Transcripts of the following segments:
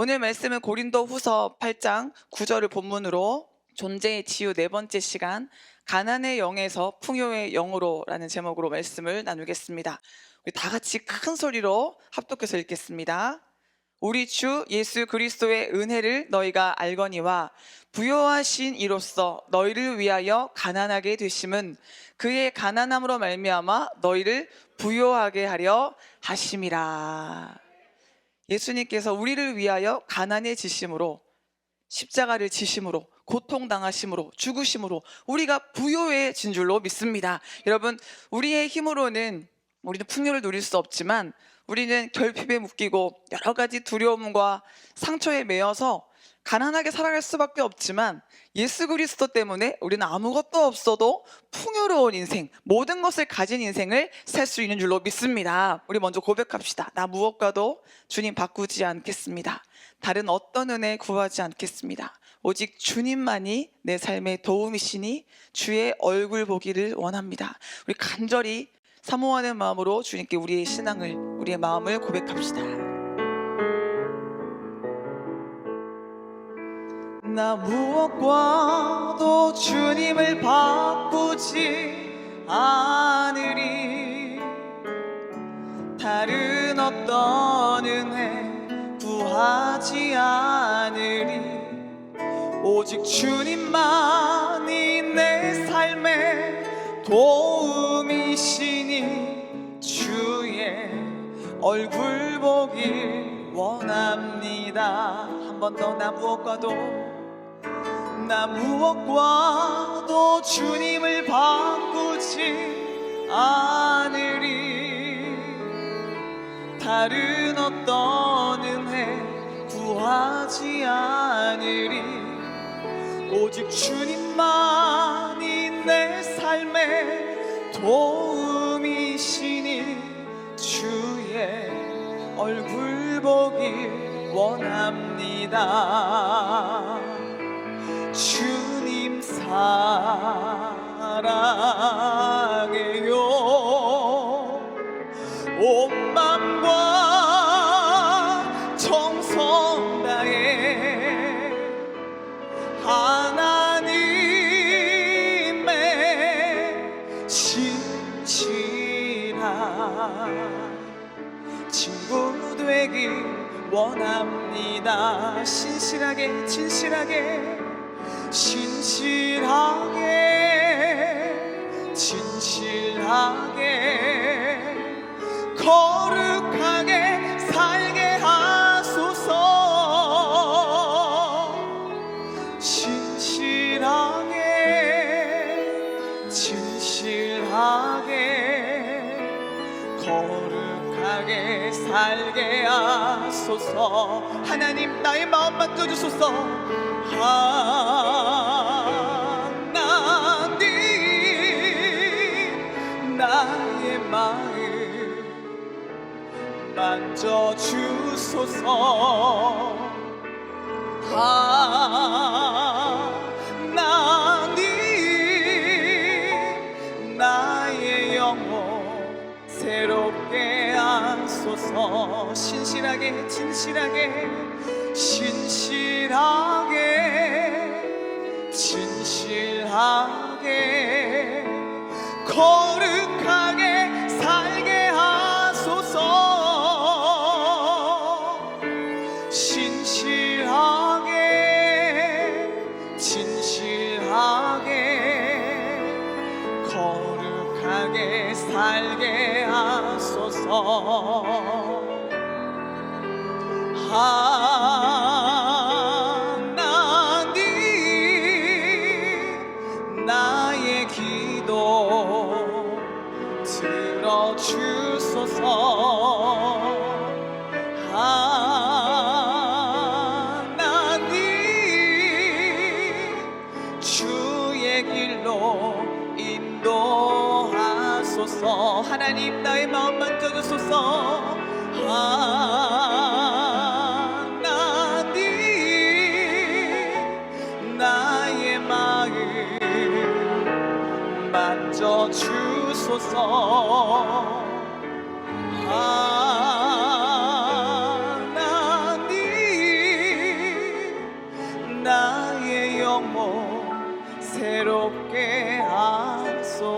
오늘 말씀은 고린도 후서 8장 9절을 본문으로 존재의 치유 네 번째 시간 가난의 영에서 풍요의 영으로 라는 제목으로 말씀을 나누겠습니다. 우리 다 같이 큰 소리로 합독해서 읽겠습니다. 우리 주 예수 그리스도의 은혜를 너희가 알거니와 부요하신 이로써 너희를 위하여 가난하게 되심은 그의 가난함으로 말미암아 너희를 부요하게 하려 하심이라. 예수님께서 우리를 위하여 가난해지심으로, 십자가를 지심으로, 고통당하심으로, 죽으심으로 우리가 부요해진 줄로 믿습니다. 여러분, 우리의 힘으로는 우리는 풍요를 누릴 수 없지만 우리는 결핍에 묶이고 여러 가지 두려움과 상처에 매여서 가난하게 살아갈 수밖에 없지만 예수 그리스도 때문에 우리는 아무것도 없어도 풍요로운 인생, 모든 것을 가진 인생을 살 수 있는 줄로 믿습니다. 우리 먼저 고백합시다. 나 무엇과도 주님 바꾸지 않겠습니다. 다른 어떤 은혜 구하지 않겠습니다. 오직 주님만이 내 삶의 도움이시니 주의 얼굴 보기를 원합니다. 우리 간절히 사모하는 마음으로 주님께 우리의 신앙을, 우리의 마음을 고백합시다. 나 무엇과도 주님을 바꾸지 않으리. 다른 어떤 은혜 구하지 않으리. 오직 주님만이 내 삶의 도움이시니 주의 얼굴 보길 원합니다. 한 번 더. 나 무엇과도 주님을 바꾸지 않으리. 다른 어떤 은혜 구하지 않으리. 오직 주님만이 내 삶의 도움이시니 주의 얼굴 보길 원합니다. 주님 사랑해요. 온 맘과 정성 다해 하나님의 신실한 친구 되길 원합니다. 신실하게 거룩하게 살게 하소서. 진실하게 거룩하게 살게 하소서. 하나님, 나의 마음 만져주소서. 하나님, 나의 마음 만져주소서. 하나님, 나의 영혼 새롭게 하소서. 신실하게 거룩하게 살게 하소서. 진실하게 거룩하게 살게 하소서. 하나님, 나의 기도 들어주소서. 하나님, 주의 길로 인도하소서. 하나님, 나의 마음 만져주소서. 하나님, 나의 마음 만져주소서. 하나님, 새롭게 하소서.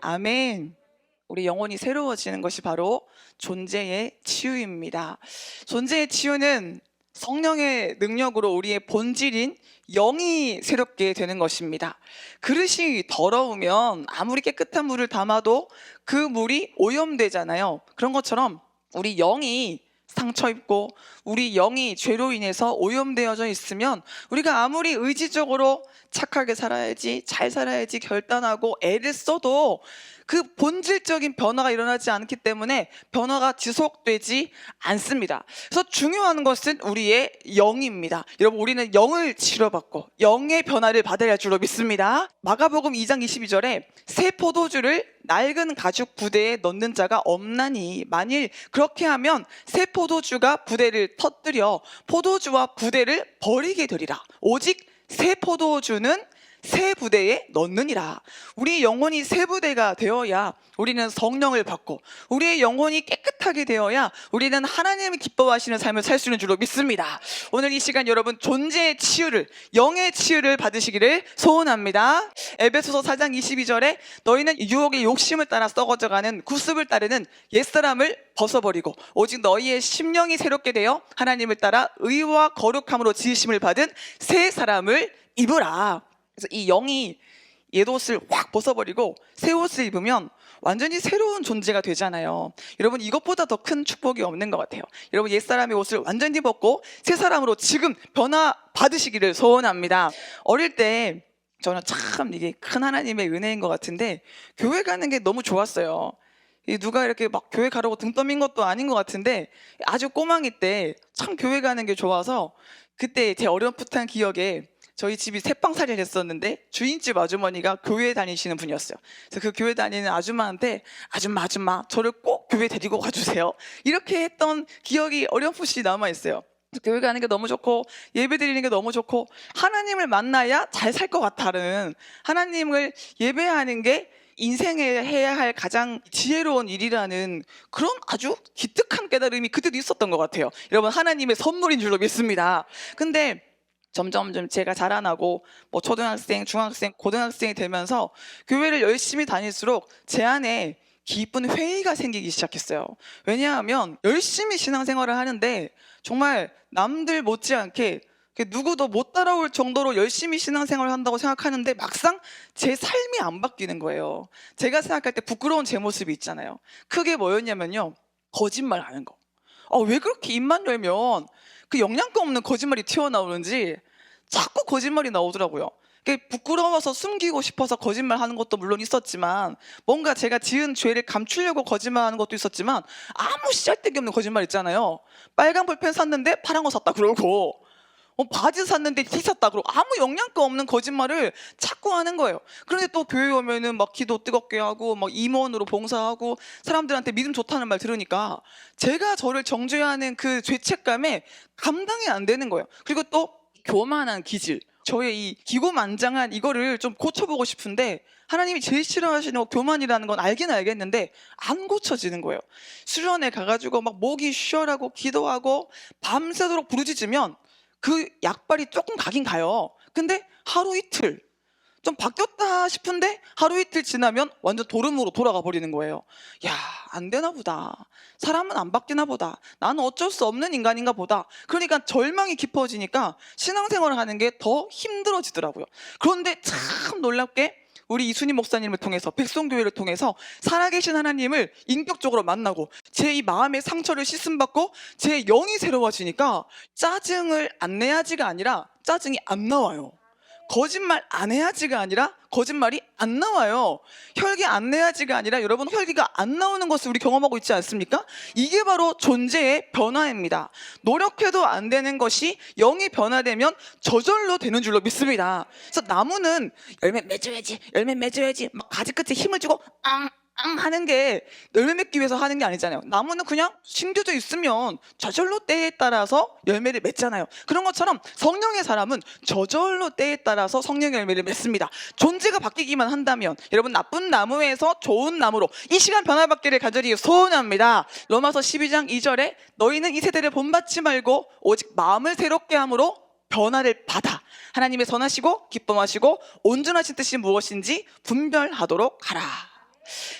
아멘. 우리 영혼이 새로워지는 것이 바로 존재의 치유입니다. 존재의 치유는 성령의 능력으로 우리의 본질인 영이 새롭게 되는 것입니다. 그릇이 더러우면 아무리 깨끗한 물을 담아도 그 물이 오염되잖아요. 그런 것처럼 우리 영이 상처 입고 우리 영이 죄로 인해서 오염되어져 있으면 우리가 아무리 의지적으로 착하게 살아야지, 잘 살아야지 결단하고 애를 써도 그 본질적인 변화가 일어나지 않기 때문에 변화가 지속되지 않습니다. 그래서 중요한 것은 우리의 영입니다. 여러분, 우리는 영을 치료받고 영의 변화를 받아야 할 줄로 믿습니다. 마가복음 2장 22절에 새 포도주를 낡은 가죽 부대에 넣는 자가 없나니 만일 그렇게 하면 새 포도주가 부대를 터뜨려 포도주와 부대를 버리게 되리라. 오직 새 포도주는 새 부대에 넣느니라. 우리 영혼이 새 부대가 되어야 우리는 성령을 받고 우리의 영혼이 깨끗하게 되어야 우리는 하나님을 기뻐하시는 삶을 살 수 있는 줄로 믿습니다. 오늘 이 시간 여러분 존재의 치유를, 영의 치유를 받으시기를 소원합니다. 에베소서 4장 22절에 너희는 유혹의 욕심을 따라 썩어져가는 구습을 따르는 옛사람을 벗어버리고 오직 너희의 심령이 새롭게 되어 하나님을 따라 의와 거룩함으로 지으심을 받은 새 사람을 입으라. 그래서 이 영이 옛옷을 확 벗어버리고 새 옷을 입으면 완전히 새로운 존재가 되잖아요. 여러분, 이것보다 더 큰 축복이 없는 것 같아요. 여러분, 옛사람의 옷을 완전히 벗고 새 사람으로 지금 변화 받으시기를 소원합니다. 어릴 때 저는 참 이게 큰 하나님의 은혜인 것 같은데 교회 가는 게 너무 좋았어요. 누가 이렇게 막 교회 가라고 등 떠민 것도 아닌 것 같은데 아주 꼬망이 때 참 교회 가는 게 좋아서 그때 제 어렴풋한 기억에 저희 집이 새빵살이를 했었는데 주인집 아주머니가 교회 다니시는 분이었어요. 그래서 그 교회 다니는 아줌마한테 아줌마 저를 꼭 교회 데리고 가주세요. 이렇게 했던 기억이 어렴풋이 남아있어요. 교회 가는 게 너무 좋고 예배 드리는 게 너무 좋고 하나님을 만나야 잘 살 것 같다는, 하나님을 예배하는 게 인생에 해야 할 가장 지혜로운 일이라는 그런 아주 기특한 깨달음이 그때도 있었던 것 같아요. 여러분, 하나님의 선물인 줄로 믿습니다. 근데 점점 제가 자라나고 뭐 초등학생, 중학생, 고등학생이 되면서 교회를 열심히 다닐수록 제 안에 깊은 회의가 생기기 시작했어요. 왜냐하면 열심히 신앙생활을 하는데 정말 남들 못지않게 누구도 못 따라올 정도로 열심히 신앙생활을 한다고 생각하는데 막상 제 삶이 안 바뀌는 거예요. 제가 생각할 때 부끄러운 제 모습이 있잖아요. 크게 뭐였냐면요, 거짓말 하는 거. 왜 그렇게 입만 열면 그 영양가 없는 거짓말이 튀어나오는지 자꾸 거짓말이 나오더라고요. 부끄러워서 숨기고 싶어서 거짓말하는 것도 물론 있었지만 뭔가 제가 지은 죄를 감추려고 거짓말하는 것도 있었지만 아무 씨알데기 없는 거짓말 있잖아요. 빨간 볼펜 샀는데 파란 거 샀다 그러고 바지 샀는데 티 샀다 그러고 아무 영양가 없는 거짓말을 자꾸 하는 거예요. 그런데 또 교회 오면은 막 기도 뜨겁게 하고 막 임원으로 봉사하고 사람들한테 믿음 좋다는 말 들으니까 제가 저를 정죄하는 그 죄책감에 감당이 안 되는 거예요. 그리고 또 교만한 기질, 저의 이 기고만장한 이거를 좀 고쳐보고 싶은데 하나님이 제일 싫어하시는 거 교만이라는 건 알긴 알겠는데 안 고쳐지는 거예요. 수련회 가가지고 막 목이 쉬어라고 기도하고 밤새도록 부르짖으면 그 약발이 조금 가긴 가요. 근데 하루 이틀 좀 바뀌었다 싶은데 하루 이틀 지나면 완전 도름으로 돌아가 버리는 거예요. 야, 안 되나 보다. 사람은 안 바뀌나 보다. 나는 어쩔 수 없는 인간인가 보다. 그러니까 절망이 깊어지니까 신앙생활을 하는 게 더 힘들어지더라고요. 그런데 참 놀랍게 우리 이순희 목사님을 통해서, 백성교회를 통해서 살아계신 하나님을 인격적으로 만나고 제 이 마음의 상처를 씻음받고 제 영이 새로워지니까 짜증을 안 내야지가 아니라 짜증이 안 나와요. 거짓말 안 해야지가 아니라 거짓말이 안 나와요. 혈기 안 내야지가 아니라 여러분 혈기가 안 나오는 것을 우리 경험하고 있지 않습니까? 이게 바로 존재의 변화입니다. 노력해도 안 되는 것이 영이 변화되면 저절로 되는 줄로 믿습니다. 그래서 나무는 열매 맺어야지 막 가지 끝에 힘을 주고 하는 게 열매 맺기 위해서 하는 게 아니잖아요. 나무는 그냥 심겨져 있으면 저절로 때에 따라서 열매를 맺잖아요. 그런 것처럼 성령의 사람은 저절로 때에 따라서 성령의 열매를 맺습니다. 존재가 바뀌기만 한다면 여러분 나쁜 나무에서 좋은 나무로 이 시간 변화받기를 간절히 소원합니다. 로마서 12장 2절에 너희는 이 세대를 본받지 말고 오직 마음을 새롭게 함으로 변화를 받아 하나님의 선하시고 기뻐하시고 온전하신 뜻이 무엇인지 분별하도록 하라.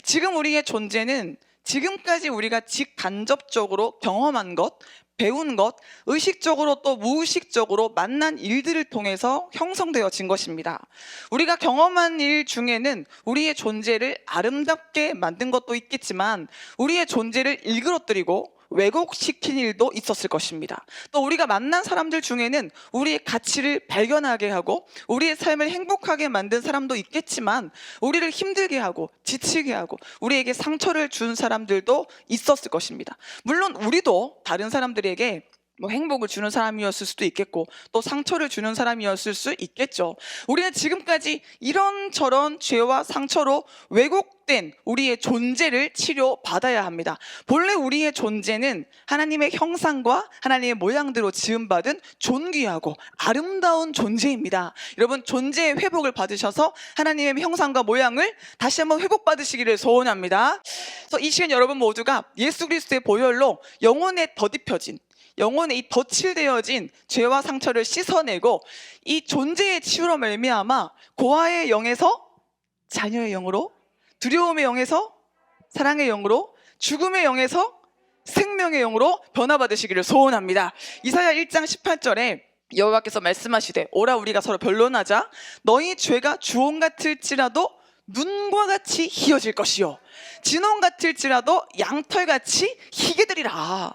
지금 우리의 존재는 지금까지 우리가 직간접적으로 경험한 것, 배운 것, 의식적으로 또 무의식적으로 만난 일들을 통해서 형성되어진 것입니다. 우리가 경험한 일 중에는 우리의 존재를 아름답게 만든 것도 있겠지만 우리의 존재를 일그러뜨리고 왜곡시킨 일도 있었을 것입니다. 또 우리가 만난 사람들 중에는 우리의 가치를 발견하게 하고 우리의 삶을 행복하게 만든 사람도 있겠지만 우리를 힘들게 하고 지치게 하고 우리에게 상처를 준 사람들도 있었을 것입니다. 물론 우리도 다른 사람들에게 행복을 주는 사람이었을 수도 있겠고 또 상처를 주는 사람이었을 수 있겠죠. 우리는 지금까지 이런저런 죄와 상처로 왜곡된 우리의 존재를 치료받아야 합니다. 본래 우리의 존재는 하나님의 형상과 하나님의 모양대로 지음받은 존귀하고 아름다운 존재입니다. 여러분, 존재의 회복을 받으셔서 하나님의 형상과 모양을 다시 한번 회복받으시기를 소원합니다. 그래서 이 시간 여러분 모두가 예수 그리스도의 보혈로 영혼에 덧입혀진, 영혼에 이 덧칠되어진 죄와 상처를 씻어내고 이 존재의 치유로 말미암아 고아의 영에서 자녀의 영으로, 두려움의 영에서 사랑의 영으로, 죽음의 영에서 생명의 영으로 변화받으시기를 소원합니다. 이사야 1장 18절에 여호와께서 말씀하시되 오라 우리가 서로 변론하자. 너희 죄가 주홍 같을지라도 눈과 같이 희어질 것이요 진홍 같을지라도 양털같이 희게 되리라.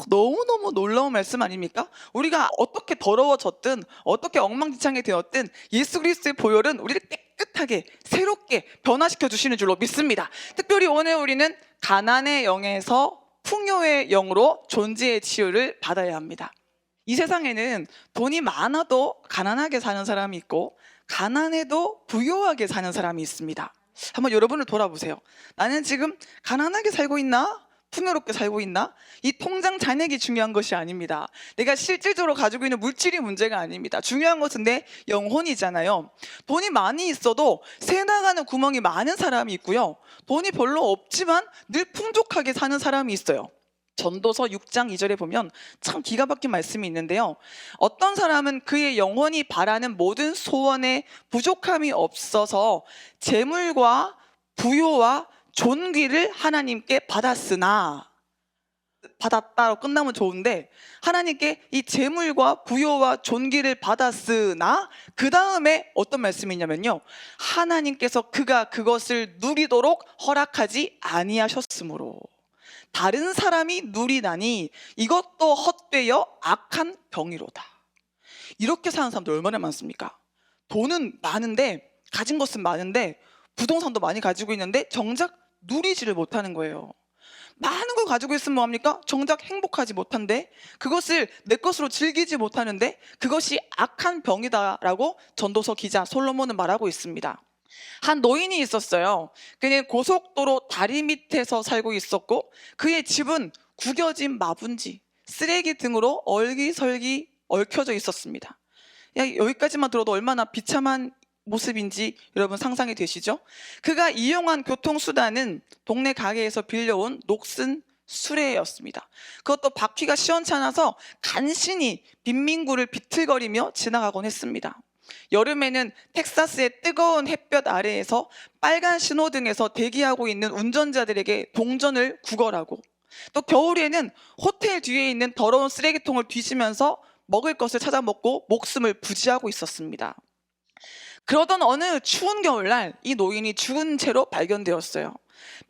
너무너무 놀라운 말씀 아닙니까? 우리가 어떻게 더러워졌든 어떻게 엉망진창이 되었든 예수 그리스도의 보혈은 우리를 깨끗하게 새롭게 변화시켜 주시는 줄로 믿습니다. 특별히 오늘 우리는 가난의 영에서 풍요의 영으로 존재의 치유를 받아야 합니다. 이 세상에는 돈이 많아도 가난하게 사는 사람이 있고 가난해도 부유하게 사는 사람이 있습니다. 한번 여러분을 돌아보세요. 나는 지금 가난하게 살고 있나? 풍요롭게 살고 있나? 이 통장 잔액이 중요한 것이 아닙니다. 내가 실질적으로 가지고 있는 물질이 문제가 아닙니다. 중요한 것은 내 영혼이잖아요. 돈이 많이 있어도 새 나가는 구멍이 많은 사람이 있고요. 돈이 별로 없지만 늘 풍족하게 사는 사람이 있어요. 전도서 6장 2절에 보면 참 기가 막힌 말씀이 있는데요. 어떤 사람은 그의 영혼이 바라는 모든 소원에 부족함이 없어서 재물과 부요와 존귀를 하나님께 받았으나, 받았다로 끝나면 좋은데 하나님께 이 재물과 부요와 존귀를 받았으나 그 다음에 어떤 말씀이 있냐면요, 하나님께서 그가 그것을 누리도록 허락하지 아니하셨으므로 다른 사람이 누리나니 이것도 헛되어 악한 병이로다. 이렇게 사는 사람들 얼마나 많습니까? 돈은 많은데, 가진 것은 많은데, 부동산도 많이 가지고 있는데 정작 누리지를 못하는 거예요. 많은 걸 가지고 있으면 뭐합니까? 정작 행복하지 못한데, 그것을 내 것으로 즐기지 못하는데 그것이 악한 병이다라고 전도서 기자 솔로몬은 말하고 있습니다. 한 노인이 있었어요. 그는 고속도로 다리 밑에서 살고 있었고 그의 집은 구겨진 마분지, 쓰레기 등으로 얼기설기 얽혀져 있었습니다. 여기까지만 들어도 얼마나 비참한 모습인지 여러분 상상이 되시죠? 그가 이용한 교통수단은 동네 가게에서 빌려온 녹슨 수레였습니다. 그것도 바퀴가 시원찮아서 간신히 빈민구를 비틀거리며 지나가곤 했습니다. 여름에는 텍사스의 뜨거운 햇볕 아래에서 빨간 신호등에서 대기하고 있는 운전자들에게 동전을 구걸하고, 또 겨울에는 호텔 뒤에 있는 더러운 쓰레기통을 뒤지면서 먹을 것을 찾아 먹고 목숨을 부지하고 있었습니다. 그러던 어느 추운 겨울날 이 노인이 죽은 채로 발견되었어요.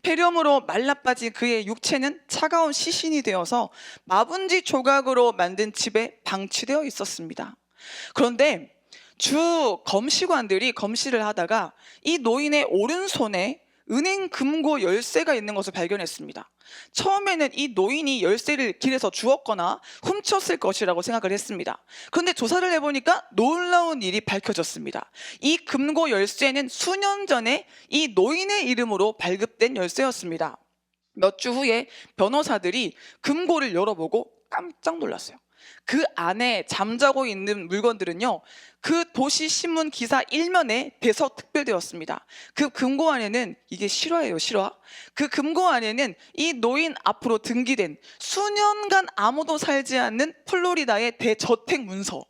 폐렴으로 말라빠진 그의 육체는 차가운 시신이 되어서 마분지 조각으로 만든 집에 방치되어 있었습니다. 그런데 주 검시관들이 검시를 하다가 이 노인의 오른손에 은행 금고 열쇠가 있는 것을 발견했습니다. 처음에는 이 노인이 열쇠를 길에서 주었거나 훔쳤을 것이라고 생각을 했습니다. 그런데 조사를 해보니까 놀라운 일이 밝혀졌습니다. 이 금고 열쇠는 수년 전에 이 노인의 이름으로 발급된 열쇠였습니다. 몇 주 후에 변호사들이 금고를 열어보고 깜짝 놀랐어요. 그 안에 잠자고 있는 물건들은요, 그 도시 신문 기사 1면에 대서특별되었습니다. 그 금고 안에는, 이게 실화예요, 실화. 그 금고 안에는 이 노인 앞으로 등기된 수년간 아무도 살지 않는 플로리다의 대저택 문서,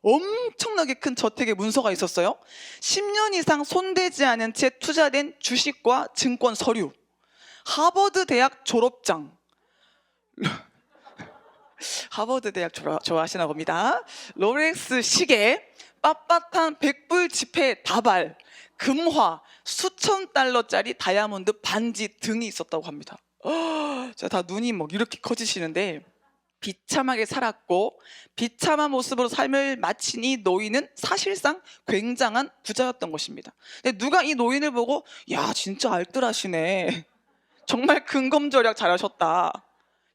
엄청나게 큰 저택의 문서가 있었어요. 10년 이상 손대지 않은 채 투자된 주식과 증권 서류, 하버드 대학 졸업장, 하버드 대학 좋아하시나 봅니다. 롤렉스 시계, 빳빳한 100불 지폐 다발, 금화, 수천 달러짜리 다이아몬드 반지 등이 있었다고 합니다. 자, 다 눈이 막 이렇게 커지시는데, 비참하게 살았고 비참한 모습으로 삶을 마친 이 노인은 사실상 굉장한 부자였던 것입니다. 근데 누가 이 노인을 보고 야, 진짜 알뜰하시네, 정말 근검절약 잘하셨다,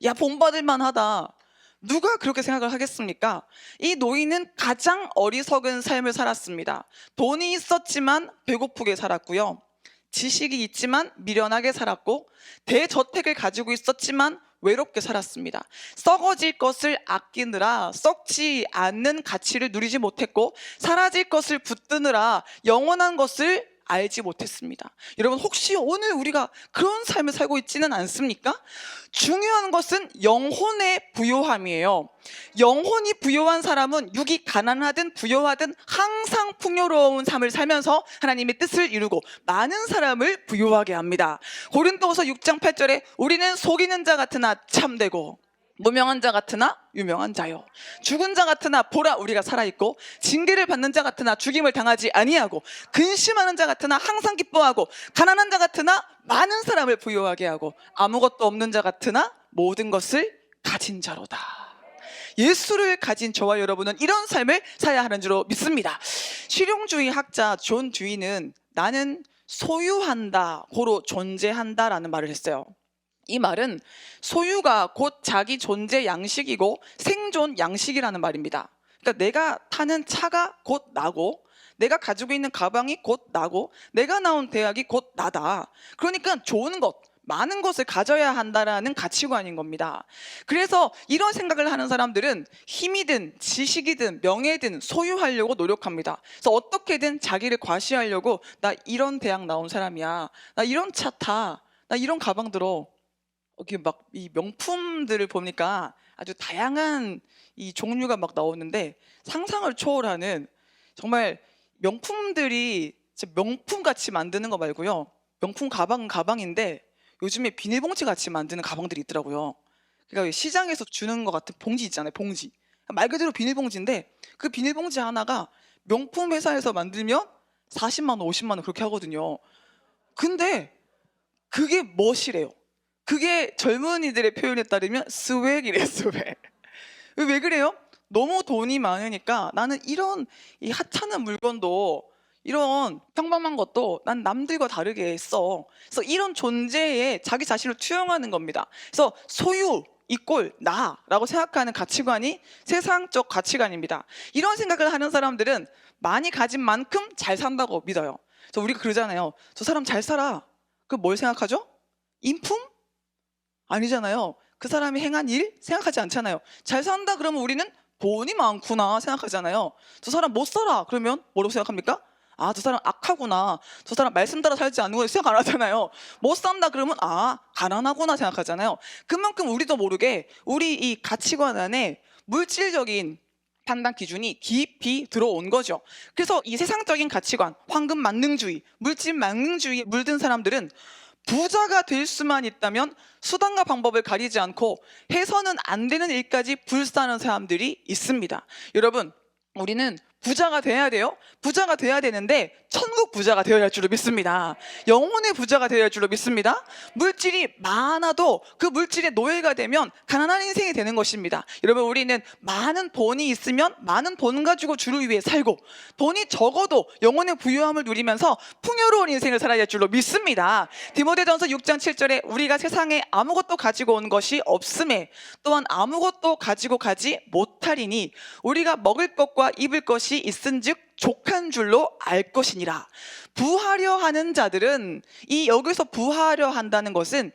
야, 본받을 만하다, 누가 그렇게 생각을 하겠습니까? 이 노인은 가장 어리석은 삶을 살았습니다. 돈이 있었지만 배고프게 살았고요, 지식이 있지만 미련하게 살았고, 대저택을 가지고 있었지만 외롭게 살았습니다. 썩어질 것을 아끼느라 썩지 않는 가치를 누리지 못했고, 사라질 것을 붙드느라 영원한 것을 알지 못했습니다. 여러분, 혹시 오늘 우리가 그런 삶을 살고 있지는 않습니까? 중요한 것은 영혼의 부요함이에요. 영혼이 부요한 사람은 육이 가난하든 부요하든 항상 풍요로운 삶을 살면서 하나님의 뜻을 이루고 많은 사람을 부요하게 합니다. 고린도후서 6장 8절에 우리는 속이는 자 같으나 참되고 무명한 자 같으나 유명한 자요, 죽은 자 같으나 보라 우리가 살아있고, 징계를 받는 자 같으나 죽임을 당하지 아니하고, 근심하는 자 같으나 항상 기뻐하고, 가난한 자 같으나 많은 사람을 부유하게 하고, 아무것도 없는 자 같으나 모든 것을 가진 자로다. 예수를 가진 저와 여러분은 이런 삶을 살아야 하는 줄로 믿습니다. 실용주의 학자 존 듀이는 나는 소유한다, 고로 존재한다라는 말을 했어요. 이 말은 소유가 곧 자기 존재 양식이고 생존 양식이라는 말입니다. 그러니까 내가 타는 차가 곧 나고, 내가 가지고 있는 가방이 곧 나고, 내가 나온 대학이 곧 나다. 그러니까 좋은 것, 많은 것을 가져야 한다라는 가치관인 겁니다. 그래서 이런 생각을 하는 사람들은 힘이든 지식이든 명예든 소유하려고 노력합니다. 그래서 어떻게든 자기를 과시하려고, 나 이런 대학 나온 사람이야, 나 이런 차 타, 나 이런 가방 들어. 이렇게 막 이 명품들을 보니까 아주 다양한 이 종류가 막 나오는데, 상상을 초월하는 정말 명품들이 진짜 명품같이 만드는 거 말고요, 명품 가방은 가방인데 요즘에 비닐봉지 같이 만드는 가방들이 있더라고요. 그러니까 시장에서 주는 것 같은 봉지 있잖아요, 봉지. 말 그대로 비닐봉지인데 그 비닐봉지 하나가 명품 회사에서 만들면 40만 원, 50만 원 그렇게 하거든요. 근데 그게 멋이래요. 그게 젊은이들의 표현에 따르면 스웩이래, 스웩. 왜 그래요? 너무 돈이 많으니까 나는 이런 이 하찮은 물건도, 이런 평범한 것도 난 남들과 다르게 써. 그래서 이런 존재에 자기 자신을 투영하는 겁니다. 그래서 소유 이꼴 나라고 생각하는 가치관이 세상적 가치관입니다. 이런 생각을 하는 사람들은 많이 가진 만큼 잘 산다고 믿어요. 그래서 우리가 그러잖아요, 저 사람 잘 살아. 그럼 뭘 생각하죠? 인품? 아니잖아요. 그 사람이 행한 일 생각하지 않잖아요. 잘 산다 그러면 우리는 돈이 많구나 생각하잖아요. 저 사람 못 살아 그러면 뭐라고 생각합니까? 아, 저 사람 악하구나, 저 사람 말씀 따라 살지 않는 거 생각 안 하잖아요. 못 산다 그러면 아, 가난하구나 생각하잖아요. 그만큼 우리도 모르게 우리 이 가치관 안에 물질적인 판단 기준이 깊이 들어온 거죠. 그래서 이 세상적인 가치관, 황금 만능주의, 물질 만능주의에 물든 사람들은 부자가 될 수만 있다면 수단과 방법을 가리지 않고 해서는 안 되는 일까지 불사하는 사람들이 있습니다. 여러분, 우리는 부자가 돼야 돼요. 부자가 돼야 되는데 천국 부자가 되어야 할 줄로 믿습니다. 영혼의 부자가 되어야 할 줄로 믿습니다. 물질이 많아도 그 물질의 노예가 되면 가난한 인생이 되는 것입니다. 여러분, 우리는 많은 돈이 있으면 많은 돈 가지고 주를 위해 살고, 돈이 적어도 영혼의 부유함을 누리면서 풍요로운 인생을 살아야 할 줄로 믿습니다. 디모데전서 6장 7절에 우리가 세상에 아무것도 가지고 온 것이 없음에 또한 아무것도 가지고 가지 못하리니 우리가 먹을 것과 입을 것이 있은즉 족한 줄로 알 것이니라. 부하려 하는 자들은, 이 여기서 부하려 한다는 것은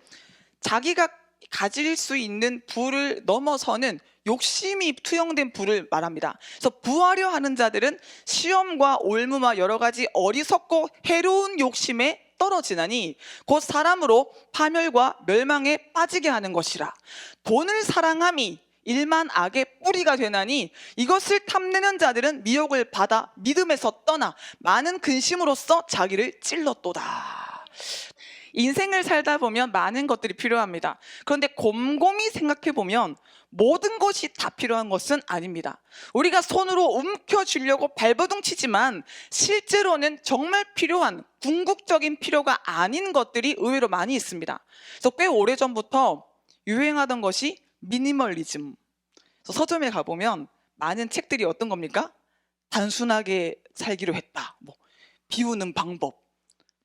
자기가 가질 수 있는 부를 넘어서는 욕심이 투영된 부를 말합니다. 그래서 부하려 하는 자들은 시험과 올무와 여러 가지 어리석고 해로운 욕심에 떨어지나니 곧 사람으로 파멸과 멸망에 빠지게 하는 것이라. 돈을 사랑함이 일만 악의 뿌리가 되나니 이것을 탐내는 자들은 미혹을 받아 믿음에서 떠나 많은 근심으로써 자기를 찔렀도다. 인생을 살다 보면 많은 것들이 필요합니다. 그런데 곰곰이 생각해 보면 모든 것이 다 필요한 것은 아닙니다. 우리가 손으로 움켜쥐려고 발버둥 치지만 실제로는 정말 필요한 궁극적인 필요가 아닌 것들이 의외로 많이 있습니다. 그래서 꽤 오래전부터 유행하던 것이 미니멀리즘. 그래서 서점에 가보면 많은 책들이 어떤 겁니까? 단순하게 살기로 했다. 비우는 방법,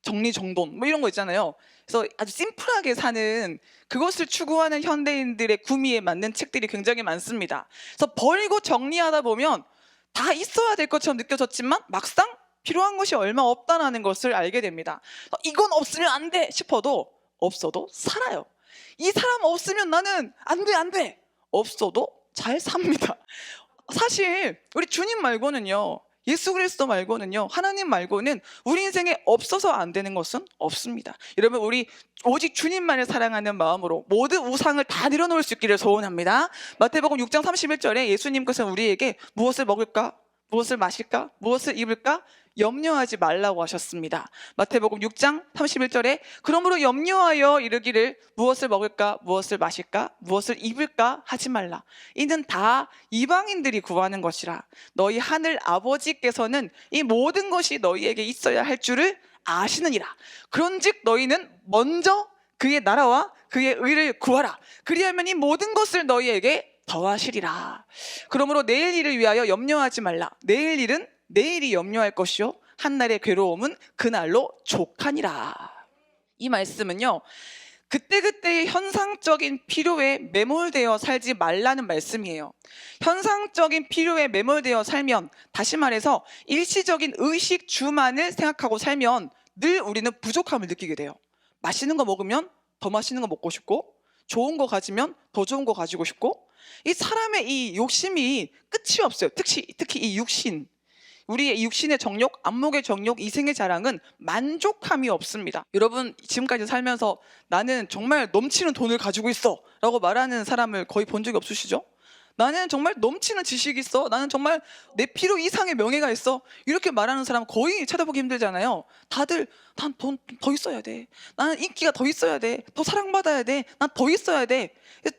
정리정돈 이런 거 있잖아요. 그래서 아주 심플하게 사는 그것을 추구하는 현대인들의 구미에 맞는 책들이 굉장히 많습니다. 그래서 버리고 정리하다 보면 다 있어야 될 것처럼 느껴졌지만 막상 필요한 것이 얼마 없다는 것을 알게 됩니다. 이건 없으면 안 돼 싶어도 없어도 살아요. 이 사람 없으면 나는 안 돼. 없어도 잘 삽니다. 사실 우리 주님 말고는요, 예수 그리스도 말고는요, 하나님 말고는 우리 인생에 없어서 안 되는 것은 없습니다. 여러분, 우리 오직 주님만을 사랑하는 마음으로 모든 우상을 다 내려놓을 수 있기를 소원합니다. 마태복음 6장 31절에 예수님께서 우리에게 무엇을 먹을까? 무엇을 마실까? 무엇을 입을까? 염려하지 말라고 하셨습니다. 마태복음 6장 31절에 그러므로 염려하여 이르기를 무엇을 먹을까? 무엇을 마실까? 무엇을 입을까? 하지 말라. 이는 다 이방인들이 구하는 것이라. 너희 하늘 아버지께서는 이 모든 것이 너희에게 있어야 할 줄을 아시느니라. 그런즉 너희는 먼저 그의 나라와 그의 의를 구하라. 그리하면 이 모든 것을 너희에게 더하시리라. 그러므로 내일 일을 위하여 염려하지 말라. 내일 일은 내일이 염려할 것이요 한날의 괴로움은 그날로 족하니라. 이 말씀은요, 그때그때의 현상적인 필요에 매몰되어 살지 말라는 말씀이에요. 현상적인 필요에 매몰되어 살면, 다시 말해서 일시적인 의식주만을 생각하고 살면 늘 우리는 부족함을 느끼게 돼요. 맛있는 거 먹으면 더 맛있는 거 먹고 싶고, 좋은 거 가지면 더 좋은 거 가지고 싶고, 이 사람의 이 욕심이 끝이 없어요. 특히 이 육신, 우리의 육신의 정욕, 안목의 정욕, 이생의 자랑은 만족함이 없습니다. 여러분, 지금까지 살면서 나는 정말 넘치는 돈을 가지고 있어 라고 말하는 사람을 거의 본 적이 없으시죠? 나는 정말 넘치는 지식이 있어, 나는 정말 내 필요 이상의 명예가 있어, 이렇게 말하는 사람 거의 찾아보기 힘들잖아요. 다들 난 돈 더 있어야 돼, 나는 인기가 더 있어야 돼, 더 사랑받아야 돼, 난 더 있어야 돼,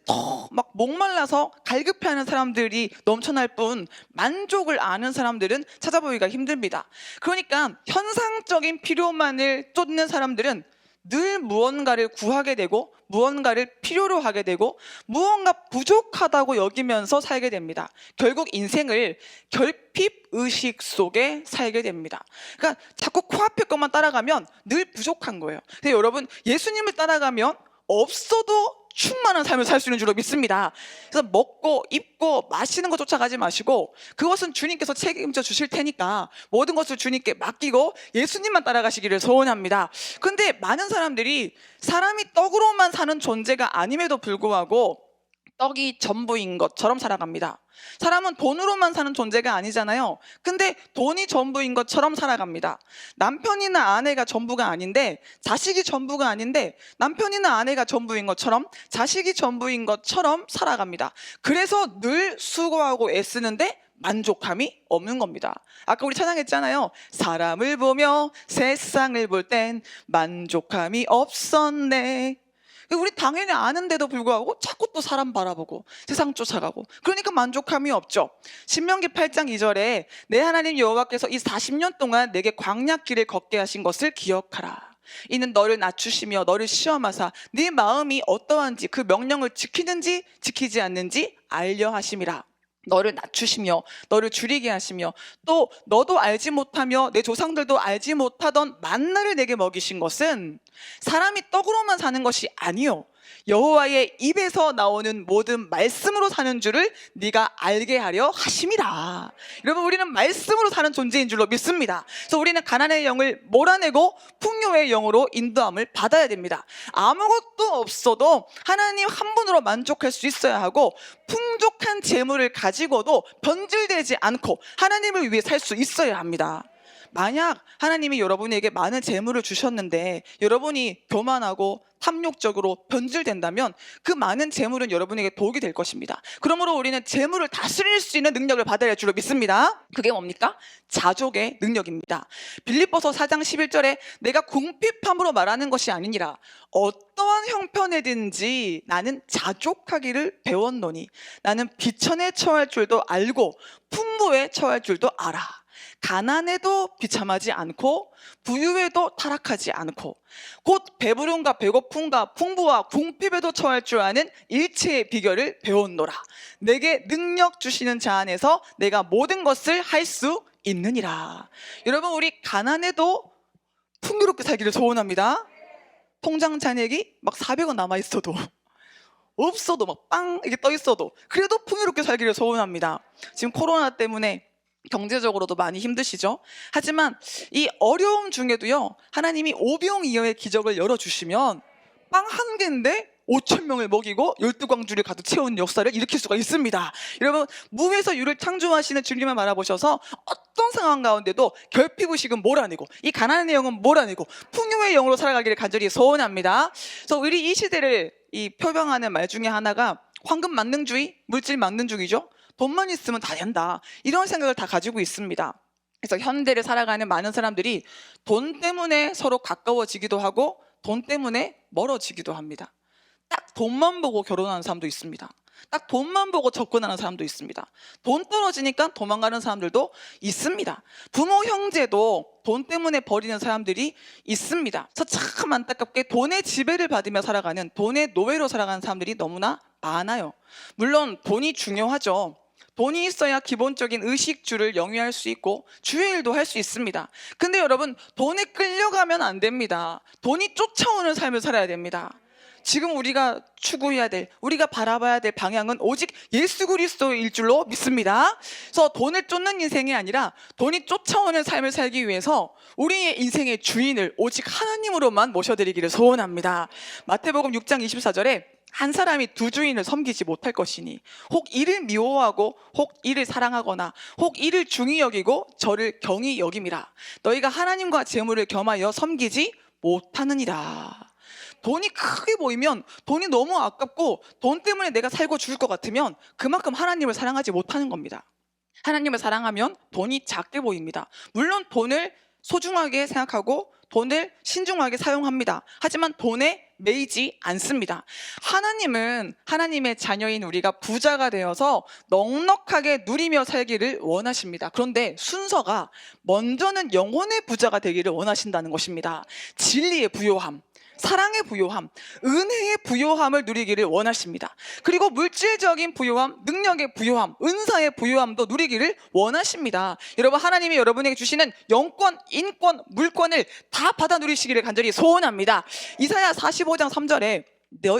더 막 목말라서 갈급해하는 사람들이 넘쳐날 뿐 만족을 아는 사람들은 찾아보기가 힘듭니다. 그러니까 현상적인 필요만을 쫓는 사람들은 늘 무언가를 구하게 되고 무언가를 필요로 하게 되고 무언가 부족하다고 여기면서 살게 됩니다. 결국 인생을 결핍의식 속에 살게 됩니다. 그러니까 자꾸 코앞에 것만 따라가면 늘 부족한 거예요. 근데 여러분, 예수님을 따라가면 없어도 충만한 삶을 살 수 있는 줄로 믿습니다. 그래서 먹고 입고 마시는 것 쫓아가지 마시고 그것은 주님께서 책임져 주실 테니까 모든 것을 주님께 맡기고 예수님만 따라가시기를 소원합니다. 근데 많은 사람들이 사람이 떡으로만 사는 존재가 아님에도 불구하고 떡이 전부인 것처럼 살아갑니다. 사람은 돈으로만 사는 존재가 아니잖아요. 근데 돈이 전부인 것처럼 살아갑니다. 남편이나 아내가 전부가 아닌데, 자식이 전부가 아닌데 남편이나 아내가 전부인 것처럼, 자식이 전부인 것처럼 살아갑니다. 그래서 늘 수고하고 애쓰는데 만족함이 없는 겁니다. 아까 우리 찬양했잖아요. 사람을 보며 세상을 볼 땐 만족함이 없었네. 우리 당연히 아는데도 불구하고 자꾸 또 사람 바라보고 세상 쫓아가고, 그러니까 만족함이 없죠. 신명기 8장 2절에 내 하나님 여호와께서 이 40년 동안 내게 광야길을 걷게 하신 것을 기억하라. 이는 너를 낮추시며 너를 시험하사 네 마음이 어떠한지 그 명령을 지키는지 지키지 않는지 알려 하심이라. 너를 낮추시며 너를 줄이게 하시며 또 너도 알지 못하며 내 조상들도 알지 못하던 만나를 내게 먹이신 것은 사람이 떡으로만 사는 것이 아니요 여호와의 입에서 나오는 모든 말씀으로 사는 줄을 네가 알게 하려 하심이라. 여러분, 우리는 말씀으로 사는 존재인 줄로 믿습니다. 그래서 우리는 가난의 영을 몰아내고 풍요의 영으로 인도함을 받아야 됩니다. 아무것도 없어도 하나님 한 분으로 만족할 수 있어야 하고, 풍족한 재물을 가지고도 변질되지 않고 하나님을 위해 살 수 있어야 합니다. 만약 하나님이 여러분에게 많은 재물을 주셨는데 여러분이 교만하고 탐욕적으로 변질된다면 그 많은 재물은 여러분에게 독이 될 것입니다. 그러므로 우리는 재물을 다스릴 수 있는 능력을 받아야 할 줄로 믿습니다. 그게 뭡니까? 자족의 능력입니다. 빌립보서 4장 11절에 내가 궁핍함으로 말하는 것이 아니니라 어떠한 형편에든지 나는 자족하기를 배웠노니 나는 비천에 처할 줄도 알고 풍부에 처할 줄도 알아. 가난에도 비참하지 않고 부유에도 타락하지 않고 곧 배부름과 배고픔과 풍부와 궁핍에도 처할 줄 아는 일체의 비결을 배웠노라. 내게 능력 주시는 자 안에서 내가 모든 것을 할 수 있느니라. 여러분, 우리 가난해도 풍요롭게 살기를 소원합니다. 통장 잔액이 막 400원 남아 있어도 없어도 막 빵 이렇게 떠 있어도 그래도 풍요롭게 살기를 소원합니다. 지금 코로나 때문에 경제적으로도 많이 힘드시죠? 하지만 이 어려움 중에도요, 하나님이 오병이어의 기적을 열어주시면 빵 한 개인데 5,000명을 먹이고 12광주를 가득 채운 역사를 일으킬 수가 있습니다. 여러분, 무에서 유를 창조하시는 주님을 바라보셔서 어떤 상황 가운데도 결핍의식은 몰아내고 이 가난의 영은 몰아내고 풍요의 영으로 살아가기를 간절히 소원합니다. 그래서 우리 이 시대를 표방하는 말 중에 하나가 황금 만능주의, 물질 만능주의죠. 돈만 있으면 다 된다, 이런 생각을 다 가지고 있습니다. 그래서 현대를 살아가는 많은 사람들이 돈 때문에 서로 가까워지기도 하고 돈 때문에 멀어지기도 합니다. 딱 돈만 보고 결혼하는 사람도 있습니다. 딱 돈만 보고 접근하는 사람도 있습니다. 돈 떨어지니까 도망가는 사람들도 있습니다. 부모 형제도 돈 때문에 버리는 사람들이 있습니다. 그래서 참 안타깝게 돈의 지배를 받으며 살아가는, 돈의 노예로 살아가는 사람들이 너무나 많아요. 물론 돈이 중요하죠. 돈이 있어야 기본적인 의식주를 영위할 수 있고 주의 일도 할 수 있습니다. 근데 여러분, 돈에 끌려가면 안 됩니다. 돈이 쫓아오는 삶을 살아야 됩니다. 지금 우리가 추구해야 될, 우리가 바라봐야 될 방향은 오직 예수 그리스도일 줄로 믿습니다. 그래서 돈을 쫓는 인생이 아니라 돈이 쫓아오는 삶을 살기 위해서 우리의 인생의 주인을 오직 하나님으로만 모셔드리기를 소원합니다. 마태복음 6장 24절에 한 사람이 두 주인을 섬기지 못할 것이니 혹 이를 미워하고 혹 이를 사랑하거나 혹 이를 중히 여기고 저를 경히 여김이라. 너희가 하나님과 재물을 겸하여 섬기지 못하느니라. 돈이 크게 보이면, 돈이 너무 아깝고 돈 때문에 내가 살고 죽을 것 같으면 그만큼 하나님을 사랑하지 못하는 겁니다. 하나님을 사랑하면 돈이 작게 보입니다. 물론 돈을 소중하게 생각하고 돈을 신중하게 사용합니다. 하지만 돈에 매이지 않습니다. 하나님은 하나님의 자녀인 우리가 부자가 되어서 넉넉하게 누리며 살기를 원하십니다. 그런데 순서가 먼저는 영혼의 부자가 되기를 원하신다는 것입니다. 진리의 부요함, 사랑의 부요함, 은혜의 부요함을 누리기를 원하십니다. 그리고 물질적인 부요함, 능력의 부요함, 은사의 부요함도 누리기를 원하십니다. 여러분, 하나님이 여러분에게 주시는 영권, 인권, 물권을 다 받아 누리시기를 간절히 소원합니다. 이사야 45장 3절에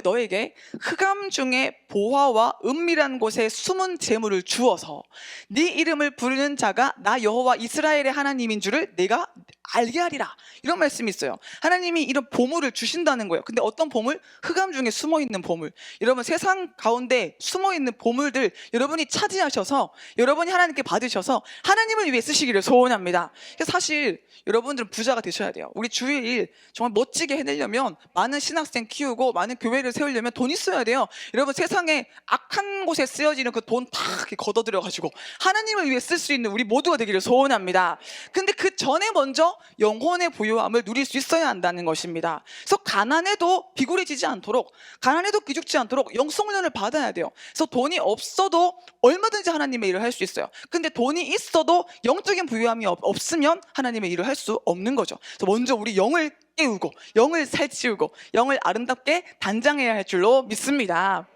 너에게 흑암 중에 보화와 은밀한 곳에 숨은 재물을 주어서 네 이름을 부르는 자가 나 여호와 이스라엘의 하나님인 줄을 내가 알게 하리라, 이런 말씀이 있어요. 하나님이 이런 보물을 주신다는 거예요. 근데 어떤 보물? 흑암 중에 숨어있는 보물. 여러분, 세상 가운데 숨어있는 보물들 여러분이 차지하셔서 여러분이 하나님께 받으셔서 하나님을 위해 쓰시기를 소원합니다. 사실 여러분들은 부자가 되셔야 돼요. 우리 주일 정말 멋지게 해내려면, 많은 신학생 키우고 많은 교회를 세우려면 돈 있어야 돼요. 여러분, 세상에 악한 곳에 쓰여지는 그 돈 다 걷어들여가지고 하나님을 위해 쓸 수 있는 우리 모두가 되기를 소원합니다. 근데 그 전에 먼저 영혼의 부요함을 누릴 수 있어야 한다는 것입니다. 그래서 가난해도 비굴해지지 않도록, 가난해도 기죽지 않도록 영성훈련을 받아야 돼요. 그래서 돈이 없어도 얼마든지 하나님의 일을 할 수 있어요. 근데 돈이 있어도 영적인 부요함이 없으면 하나님의 일을 할 수 없는 거죠. 그래서 먼저 우리 영을 깨우고 영을 살찌우고 영을 아름답게 단장해야 할 줄로 믿습니다.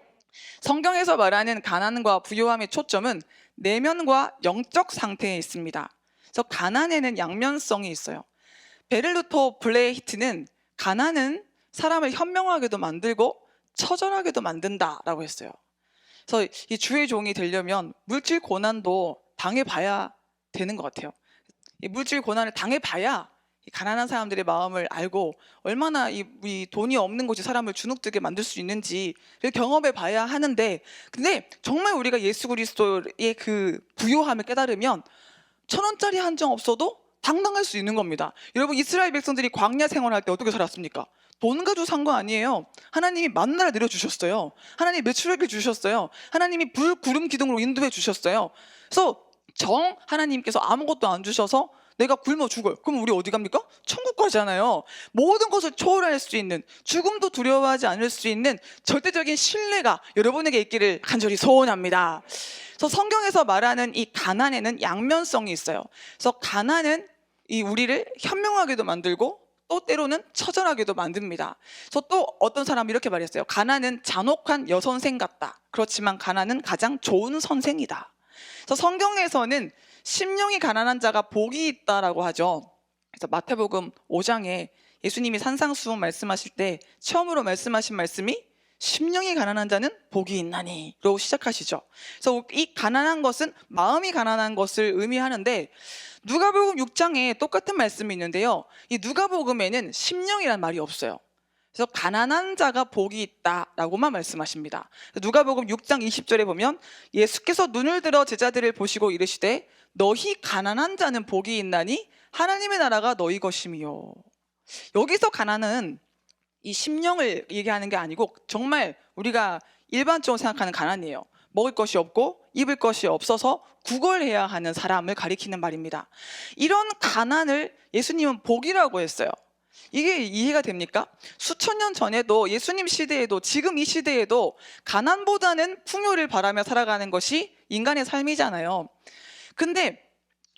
성경에서 말하는 가난과 부요함의 초점은 내면과 영적 상태에 있습니다. 그래서 가난에는 양면성이 있어요. 베를루토 블레히트는 가난은 사람을 현명하게도 만들고 처절하게도 만든다라고 했어요. 그래서 이 주의 종이 되려면 물질 고난도 당해봐야 되는 것 같아요. 이 물질 고난을 당해봐야 이 가난한 사람들의 마음을 알고 얼마나 이 돈이 없는 것이 사람을 주눅들게 만들 수 있는지 경험해 봐야 하는데, 근데 정말 우리가 예수 그리스도의 그 부요함을 깨달으면 1,000원짜리 한 장 없어도 당당할 수 있는 겁니다. 여러분, 이스라엘 백성들이 광야 생활할 때 어떻게 살았습니까? 돈 가지고 산 거 아니에요. 하나님이 만나를 내려주셨어요. 하나님이 매출액을 주셨어요. 하나님이 불, 구름, 기둥으로 인도해 주셨어요. 그래서 하나님께서 아무것도 안 주셔서 내가 굶어 죽어요. 그럼 우리 어디 갑니까? 천국 가잖아요. 모든 것을 초월할 수 있는, 죽음도 두려워하지 않을 수 있는 절대적인 신뢰가 여러분에게 있기를 간절히 소원합니다. 그래서 성경에서 말하는 이 가난에는 양면성이 있어요. 그래서 가난은 이 우리를 현명하게도 만들고 또 때로는 처절하게도 만듭니다. 그래서 또 어떤 사람이 이렇게 말했어요. 가난은 잔혹한 여선생 같다. 그렇지만 가난은 가장 좋은 선생이다. 그래서 성경에서는 심령이 가난한 자가 복이 있다라고 하죠. 그래서 마태복음 5장에 예수님이 산상수훈 말씀하실 때 처음으로 말씀하신 말씀이 심령이 가난한 자는 복이 있나니로 시작하시죠. 그래서 이 가난한 것은 마음이 가난한 것을 의미하는데 누가복음 6장에 똑같은 말씀이 있는데요. 이 누가복음에는 심령이란 말이 없어요. 그래서 가난한 자가 복이 있다라고만 말씀하십니다. 누가복음 6장 20절에 보면 예수께서 눈을 들어 제자들을 보시고 이르시되 너희 가난한 자는 복이 있나니 하나님의 나라가 너희 것임이요. 여기서 가난은 이 심령을 얘기하는 게 아니고 정말 우리가 일반적으로 생각하는 가난이에요. 먹을 것이 없고 입을 것이 없어서 구걸해야 하는 사람을 가리키는 말입니다. 이런 가난을 예수님은 복이라고 했어요. 이게 이해가 됩니까? 수천 년 전에도 예수님 시대에도 지금 이 시대에도 가난보다는 풍요를 바라며 살아가는 것이 인간의 삶이잖아요. 근데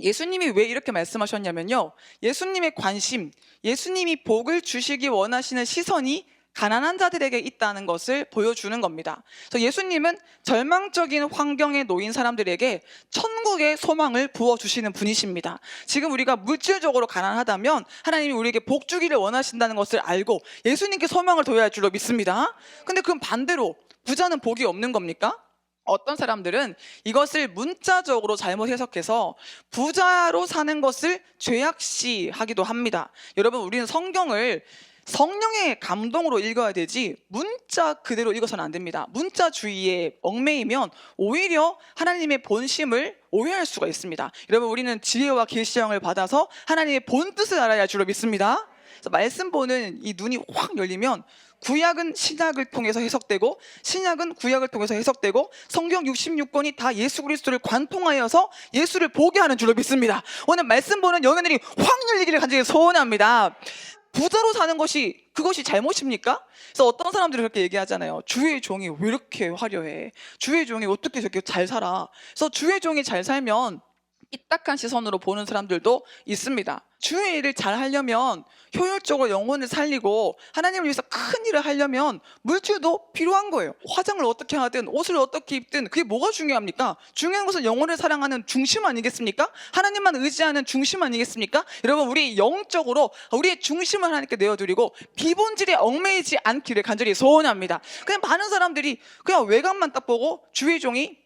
예수님이 왜 이렇게 말씀하셨냐면요. 예수님의 관심, 예수님이 복을 주시기 원하시는 시선이 가난한 자들에게 있다는 것을 보여주는 겁니다. 그래서 예수님은 절망적인 환경에 놓인 사람들에게 천국의 소망을 부어주시는 분이십니다. 지금 우리가 물질적으로 가난하다면 하나님이 우리에게 복 주기를 원하신다는 것을 알고 예수님께 소망을 둬야 할 줄로 믿습니다. 근데 그럼 반대로 부자는 복이 없는 겁니까? 어떤 사람들은 이것을 문자적으로 잘못 해석해서 부자로 사는 것을 죄악시하기도 합니다. 여러분, 우리는 성경을 성령의 감동으로 읽어야 되지 문자 그대로 읽어서는 안 됩니다. 문자주의에 얽매이면 오히려 하나님의 본심을 오해할 수가 있습니다. 여러분, 우리는 지혜와 계시형을 받아서 하나님의 본뜻을 알아야 할 줄로 믿습니다. 그래서 말씀 보는 이 눈이 확 열리면 구약은 신약을 통해서 해석되고 신약은 구약을 통해서 해석되고 성경 66권이 다 예수 그리스도를 관통하여서 예수를 보게 하는 줄로 믿습니다. 오늘 말씀 보는 영혼들이 확 열리기를 간절히 소원합니다. 부자로 사는 것이 그것이 잘못입니까? 그래서 어떤 사람들이 그렇게 얘기하잖아요. 주의 종이 왜 이렇게 화려해? 주의 종이 어떻게 저렇게 잘 살아? 그래서 주의 종이 잘 살면 삐딱한 시선으로 보는 사람들도 있습니다. 주의 일을 잘 하려면 효율적으로 영혼을 살리고 하나님을 위해서 큰 일을 하려면 물질도 필요한 거예요. 화장을 어떻게 하든 옷을 어떻게 입든 그게 뭐가 중요합니까? 중요한 것은 영혼을 사랑하는 중심 아니겠습니까? 하나님만 의지하는 중심 아니겠습니까? 여러분, 우리 영적으로 우리의 중심을 하나님께 내어드리고 비본질에 얽매이지 않기를 간절히 소원합니다. 그냥 많은 사람들이 그냥 외관만 딱 보고 주의 종이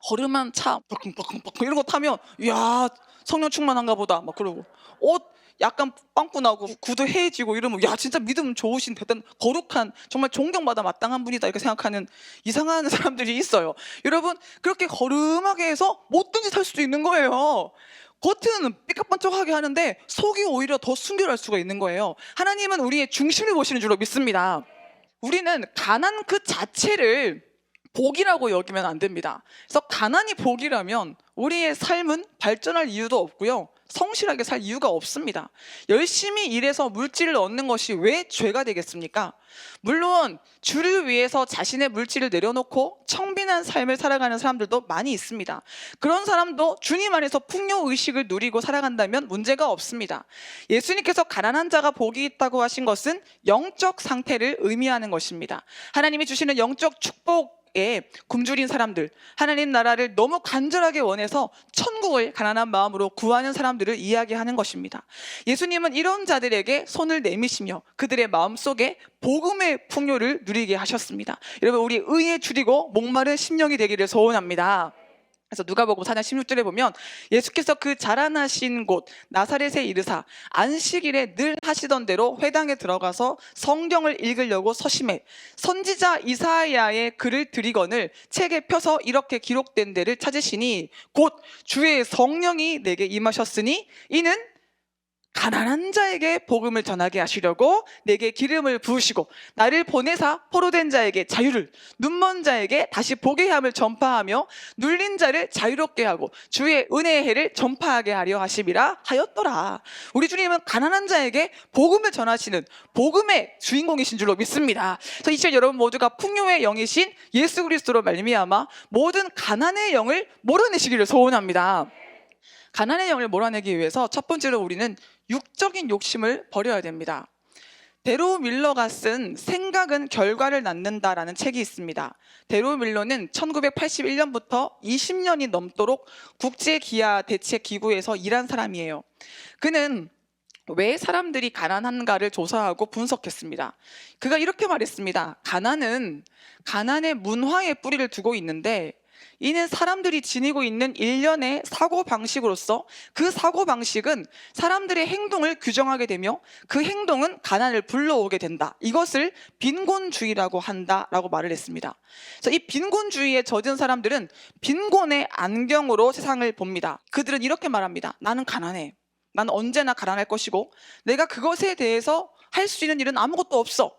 허름한 차 버컹버컹버컹 이런 거 타면 이야 성령 충만한가 보다 막 그러고 옷 약간 빵꾸 나고 구두 해지고 이러면 야 진짜 믿음 좋으신 대단 거룩한 정말 존경받아 마땅한 분이다 이렇게 생각하는 이상한 사람들이 있어요. 여러분, 그렇게 거름하게 해서 뭐든지 살 수도 있는 거예요. 겉은 삐까뻔쩍하게 하는데 속이 오히려 더 순결할 수가 있는 거예요. 하나님은 우리의 중심을 보시는 줄로 믿습니다. 우리는 가난 그 자체를 복이라고 여기면 안 됩니다. 그래서 가난이 복이라면 우리의 삶은 발전할 이유도 없고요. 성실하게 살 이유가 없습니다. 열심히 일해서 물질을 얻는 것이 왜 죄가 되겠습니까? 물론 주를 위해서 자신의 물질을 내려놓고 청빈한 삶을 살아가는 사람들도 많이 있습니다. 그런 사람도 주님 안에서 풍요의식을 누리고 살아간다면 문제가 없습니다. 예수님께서 가난한 자가 복이 있다고 하신 것은 영적 상태를 의미하는 것입니다. 하나님이 주시는 영적 축복 굶주린 사람들, 하나님 나라를 너무 간절하게 원해서 천국을 가난한 마음으로 구하는 사람들을 이야기하는 것입니다. 예수님은 이런 자들에게 손을 내미시며 그들의 마음속에 복음의 풍요를 누리게 하셨습니다. 여러분, 우리 의에 줄이고 목마른 심령이 되기를 소원합니다. 그래서 누가복음 4장 16절에 보면 예수께서 그 자라나신 곳 나사렛에 이르사 안식일에 늘 하시던 대로 회당에 들어가서 성경을 읽으려고 서심해 선지자 이사야의 글을 들이거늘 책에 펴서 이렇게 기록된 데를 찾으시니 곧 주의 성령이 내게 임하셨으니 이는 가난한 자에게 복음을 전하게 하시려고 내게 기름을 부으시고 나를 보내사 포로된 자에게 자유를, 눈먼 자에게 다시 보게 함을 전파하며 눌린 자를 자유롭게 하고 주의 은혜의 해를 전파하게 하려 하심이라 하였더라. 우리 주님은 가난한 자에게 복음을 전하시는 복음의 주인공이신 줄로 믿습니다. 그래서 이 시간 여러분 모두가 풍요의 영이신 예수 그리스도로 말미암아 모든 가난의 영을 몰아내시기를 소원합니다. 가난의 영을 몰아내기 위해서 첫 번째로 우리는 육적인 욕심을 버려야 됩니다. 데로 밀러가 쓴 생각은 결과를 낳는다라는 책이 있습니다. 데로 밀러는 1981년부터 20년이 넘도록 국제기아대책기구에서 일한 사람이에요. 그는 왜 사람들이 가난한가를 조사하고 분석했습니다. 그가 이렇게 말했습니다. 가난은 가난의 문화에 뿌리를 두고 있는데 이는 사람들이 지니고 있는 일련의 사고방식으로서 그 사고방식은 사람들의 행동을 규정하게 되며 그 행동은 가난을 불러오게 된다. 이것을 빈곤주의라고 한다라고 말을 했습니다. 그래서 이 빈곤주의에 젖은 사람들은 빈곤의 안경으로 세상을 봅니다. 그들은 이렇게 말합니다. 나는 가난해. 나는 언제나 가난할 것이고 내가 그것에 대해서 할 수 있는 일은 아무것도 없어.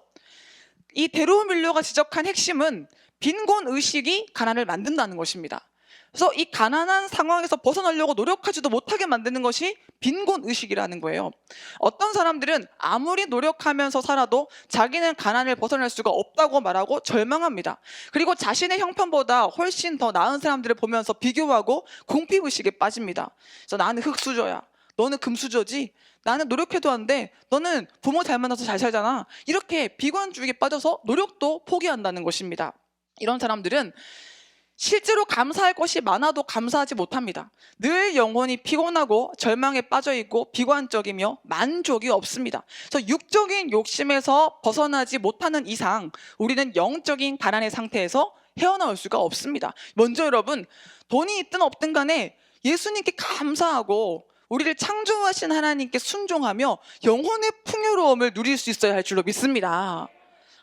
이 데로 밀러가 지적한 핵심은 빈곤 의식이 가난을 만든다는 것입니다. 그래서 이 가난한 상황에서 벗어나려고 노력하지도 못하게 만드는 것이 빈곤 의식이라는 거예요. 어떤 사람들은 아무리 노력하면서 살아도 자기는 가난을 벗어날 수가 없다고 말하고 절망합니다. 그리고 자신의 형편보다 훨씬 더 나은 사람들을 보면서 비교하고 궁핍의식에 빠집니다. 그래서 나는 흙수저야. 너는 금수저지? 나는 노력해도 안 돼. 너는 부모 잘 만나서 잘 살잖아. 이렇게 비관주의에 빠져서 노력도 포기한다는 것입니다. 이런 사람들은 실제로 감사할 것이 많아도 감사하지 못합니다. 늘 영혼이 피곤하고 절망에 빠져있고 비관적이며 만족이 없습니다. 그래서 육적인 욕심에서 벗어나지 못하는 이상 우리는 영적인 가난의 상태에서 헤어나올 수가 없습니다. 먼저 여러분, 돈이 있든 없든 간에 예수님께 감사하고 우리를 창조하신 하나님께 순종하며 영혼의 풍요로움을 누릴 수 있어야 할 줄로 믿습니다.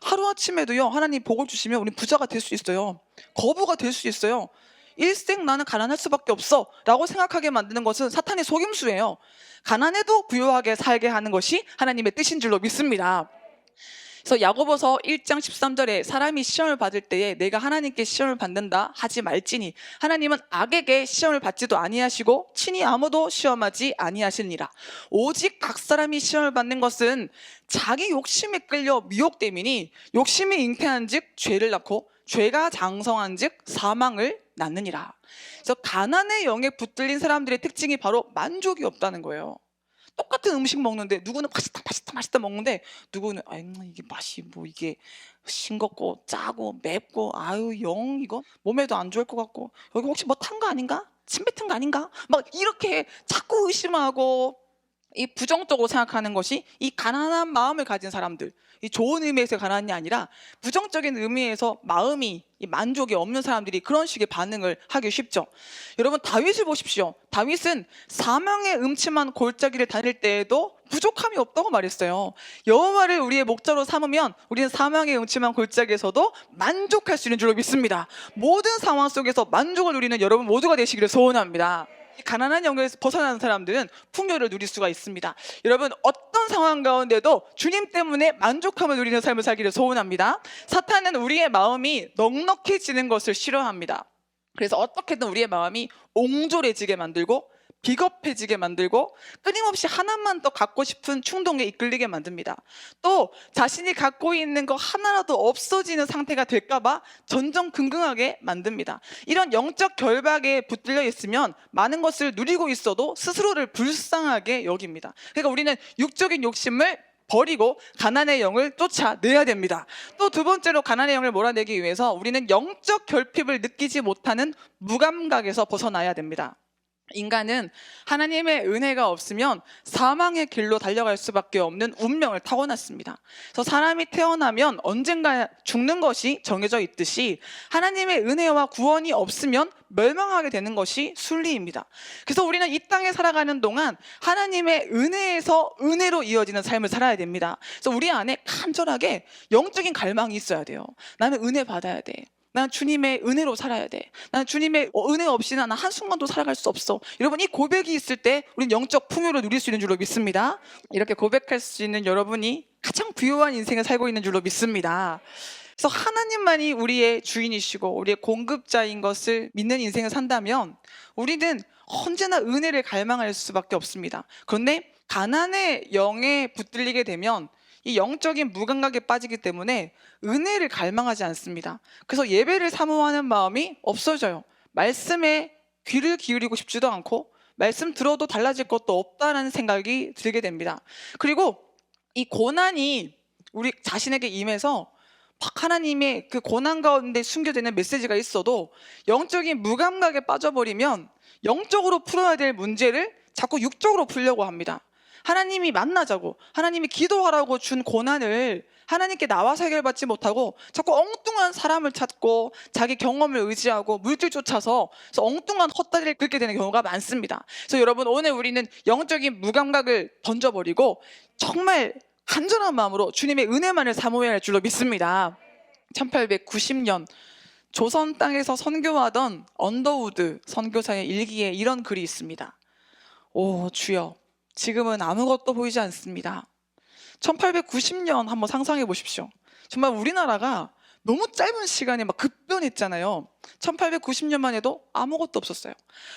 하루아침에도요, 하나님 복을 주시면 우리 부자가 될 수 있어요. 거부가 될 수 있어요. 일생 나는 가난할 수밖에 없어 라고 생각하게 만드는 것은 사탄의 속임수예요. 가난해도 부유하게 살게 하는 것이 하나님의 뜻인 줄로 믿습니다. 그래서 야고보서 1장 13절에 사람이 시험을 받을 때에 내가 하나님께 시험을 받는다 하지 말지니 하나님은 악에게 시험을 받지도 아니하시고 친히 아무도 시험하지 아니하시니라. 오직 각 사람이 시험을 받는 것은 자기 욕심에 끌려 미혹됨이니 욕심이 잉태한 즉 죄를 낳고 죄가 장성한 즉 사망을 낳느니라. 그래서 가난의 영에 붙들린 사람들의 특징이 바로 만족이 없다는 거예요. 똑같은 음식 먹는데 누구는 맛있다 먹는데 누구는 이게 맛이 뭐 이게 싱겁고 짜고 맵고 아유 영 이거 몸에도 안 좋을 것 같고 여기 혹시 뭐 탄 거 아닌가? 침 뱉은 거 아닌가? 막 이렇게 자꾸 의심하고 이 부정적으로 생각하는 것이 이 가난한 마음을 가진 사람들, 이 좋은 의미에서 가난이 아니라 부정적인 의미에서 마음이 이 만족이 없는 사람들이 그런 식의 반응을 하기 쉽죠. 여러분 다윗을 보십시오. 다윗은 사망의 음침한 골짜기를 다닐 때에도 부족함이 없다고 말했어요. 여호와를 우리의 목자로 삼으면 우리는 사망의 음침한 골짜기에서도 만족할 수 있는 줄로 믿습니다. 모든 상황 속에서 만족을 누리는 여러분 모두가 되시기를 소원합니다. 가난한 영역에서 벗어나는 사람들은 풍요를 누릴 수가 있습니다. 여러분 어떤 상황 가운데도 주님 때문에 만족함을 누리는 삶을 살기를 소원합니다. 사탄은 우리의 마음이 넉넉해지는 것을 싫어합니다. 그래서 어떻게든 우리의 마음이 옹졸해지게 만들고 비겁해지게 만들고 끊임없이 하나만 더 갖고 싶은 충동에 이끌리게 만듭니다. 또 자신이 갖고 있는 거 하나라도 없어지는 상태가 될까봐 전전긍긍하게 만듭니다. 이런 영적 결박에 붙들려 있으면 많은 것을 누리고 있어도 스스로를 불쌍하게 여깁니다. 그러니까 우리는 육적인 욕심을 버리고 가난의 영을 쫓아내야 됩니다. 또 두 번째로 가난의 영을 몰아내기 위해서 우리는 영적 결핍을 느끼지 못하는 무감각에서 벗어나야 됩니다. 인간은 하나님의 은혜가 없으면 사망의 길로 달려갈 수밖에 없는 운명을 타고났습니다. 그래서 사람이 태어나면 언젠가 죽는 것이 정해져 있듯이 하나님의 은혜와 구원이 없으면 멸망하게 되는 것이 순리입니다. 그래서 우리는 이 땅에 살아가는 동안 하나님의 은혜에서 은혜로 이어지는 삶을 살아야 됩니다. 그래서 우리 안에 간절하게 영적인 갈망이 있어야 돼요. 나는 은혜 받아야 돼. 난 주님의 은혜로 살아야 돼. 난 주님의 은혜 없이는 난 한순간도 살아갈 수 없어. 여러분, 이 고백이 있을 때 우리는 영적 풍요를 누릴 수 있는 줄로 믿습니다. 이렇게 고백할 수 있는 여러분이 가장 부유한 인생을 살고 있는 줄로 믿습니다. 그래서 하나님만이 우리의 주인이시고 우리의 공급자인 것을 믿는 인생을 산다면 우리는 언제나 은혜를 갈망할 수밖에 없습니다. 그런데 가난의 영에 붙들리게 되면 이 영적인 무감각에 빠지기 때문에 은혜를 갈망하지 않습니다. 그래서 예배를 사모하는 마음이 없어져요. 말씀에 귀를 기울이고 싶지도 않고 말씀 들어도 달라질 것도 없다라는 생각이 들게 됩니다. 그리고 이 고난이 우리 자신에게 임해서 막 하나님의 그 고난 가운데 숨겨져 있는 메시지가 있어도 영적인 무감각에 빠져버리면 영적으로 풀어야 될 문제를 자꾸 육적으로 풀려고 합니다. 하나님이 만나자고, 하나님이 기도하라고 준 고난을 하나님께 나와서 해결받지 못하고 자꾸 엉뚱한 사람을 찾고 자기 경험을 의지하고 물질 쫓아서 그래서 엉뚱한 헛다리를 긁게 되는 경우가 많습니다. 그래서 여러분, 오늘 우리는 영적인 무감각을 던져버리고 정말 간절한 마음으로 주님의 은혜만을 사모해야 할 줄로 믿습니다. 1890년 조선 땅에서 선교하던 언더우드 선교사의 일기에 이런 글이 있습니다. 오 주여, 지금은 아무것도 보이지 않습니다. 1890년 한번 상상해 보십시오. 정말 우리나라가 너무 짧은 시간에 막 급변했잖아요. 1890년만 해도 아무것도 없었어요.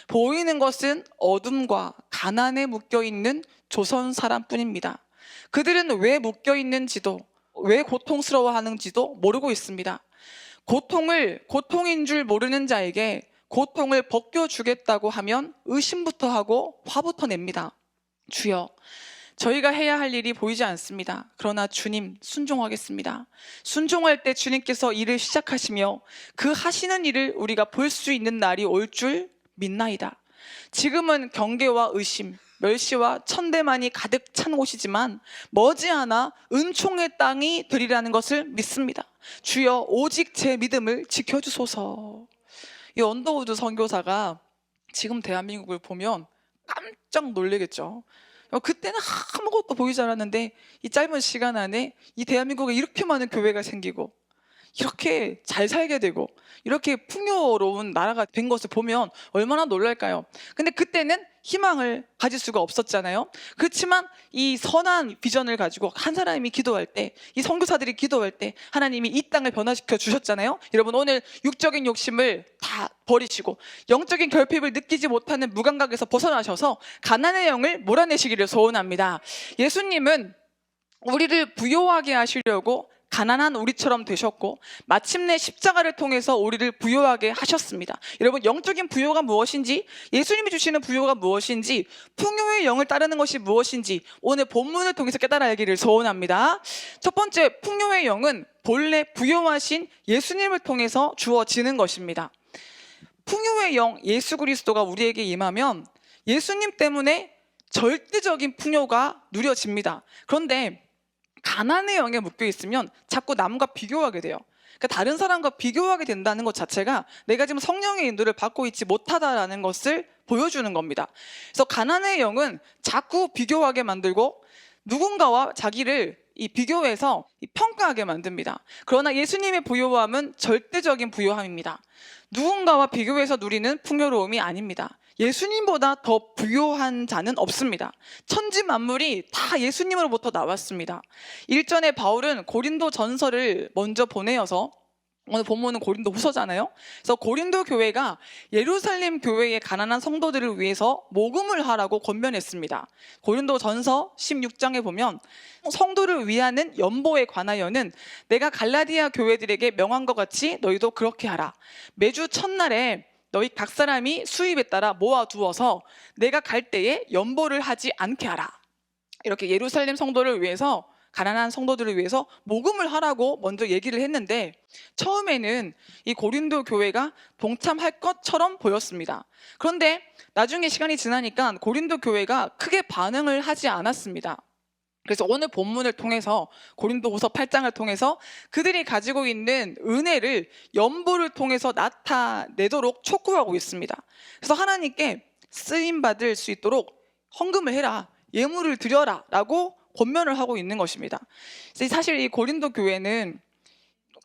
보이는 것은 어둠과 가난에 묶여있는 조선 사람뿐입니다. 그들은 왜 묶여있는지도 왜 고통스러워하는지도 모르고 있습니다. 고통을 고통인 줄 모르는 자에게 고통을 벗겨주겠다고 하면 의심부터 하고 화부터 냅니다. 주여, 저희가 해야 할 일이 보이지 않습니다. 그러나 주님 순종하겠습니다. 순종할 때 주님께서 일을 시작하시며 그 하시는 일을 우리가 볼 수 있는 날이 올 줄 믿나이다. 지금은 경계와 의심, 멸시와 천대만이 가득 찬 곳이지만 머지않아 은총의 땅이 되리라는 것을 믿습니다. 주여, 오직 제 믿음을 지켜주소서. 이 언더우드 선교사가 지금 대한민국을 보면 깜짝 놀라겠죠. 그때는 아무것도 보이지 않았는데 이 짧은 시간 안에 이 대한민국에 이렇게 많은 교회가 생기고 이렇게 잘 살게 되고 이렇게 풍요로운 나라가 된 것을 보면 얼마나 놀랄까요? 근데 그때는 희망을 가질 수가 없었잖아요. 그렇지만 이 선한 비전을 가지고 한 사람이 기도할 때, 이 선교사들이 기도할 때 하나님이 이 땅을 변화시켜 주셨잖아요. 여러분, 오늘 육적인 욕심을 다 버리시고 영적인 결핍을 느끼지 못하는 무감각에서 벗어나셔서 가난의 영을 몰아내시기를 소원합니다. 예수님은 우리를 부요하게 하시려고 가난한 우리처럼 되셨고 마침내 십자가를 통해서 우리를 부요하게 하셨습니다. 여러분, 영적인 부요가 무엇인지, 예수님이 주시는 부요가 무엇인지, 풍요의 영을 따르는 것이 무엇인지 오늘 본문을 통해서 깨달아 알기를 소원합니다. 첫 번째, 풍요의 영은 본래 부요하신 예수님을 통해서 주어지는 것입니다. 풍요의 영 예수 그리스도가 우리에게 임하면 예수님 때문에 절대적인 풍요가 누려집니다. 그런데 가난의 영에 묶여 있으면 자꾸 남과 비교하게 돼요. 그러니까 다른 사람과 비교하게 된다는 것 자체가 내가 지금 성령의 인도를 받고 있지 못하다라는 것을 보여주는 겁니다. 그래서 가난의 영은 자꾸 비교하게 만들고 누군가와 자기를 이 비교해서 평가하게 만듭니다. 그러나 예수님의 부요함은 절대적인 부요함입니다. 누군가와 비교해서 누리는 풍요로움이 아닙니다. 예수님보다 더 부요한 자는 없습니다. 천지 만물이 다 예수님으로부터 나왔습니다. 일전에 바울은 고린도 전서를 먼저 보내어서, 오늘 본문은 고린도 후서잖아요. 그래서 고린도 교회가 예루살렘 교회의 가난한 성도들을 위해서 모금을 하라고 권면했습니다. 고린도 전서 16장에 보면 성도를 위하는 연보에 관하여는 내가 갈라디아 교회들에게 명한 것 같이 너희도 그렇게 하라. 매주 첫날에 너희 각 사람이 수입에 따라 모아두어서 내가 갈 때에 연보를 하지 않게 하라. 이렇게 예루살렘 성도를 위해서, 가난한 성도들을 위해서 모금을 하라고 먼저 얘기를 했는데 처음에는 이 고린도 교회가 동참할 것처럼 보였습니다. 그런데 나중에 시간이 지나니까 고린도 교회가 크게 반응을 하지 않았습니다. 그래서 오늘 본문을 통해서 고린도후서 8장을 통해서 그들이 가지고 있는 은혜를 연보를 통해서 나타내도록 촉구하고 있습니다. 그래서 하나님께 쓰임받을 수 있도록 헌금을 해라, 예물을 드려라 라고 권면을 하고 있는 것입니다. 사실 이 고린도 교회는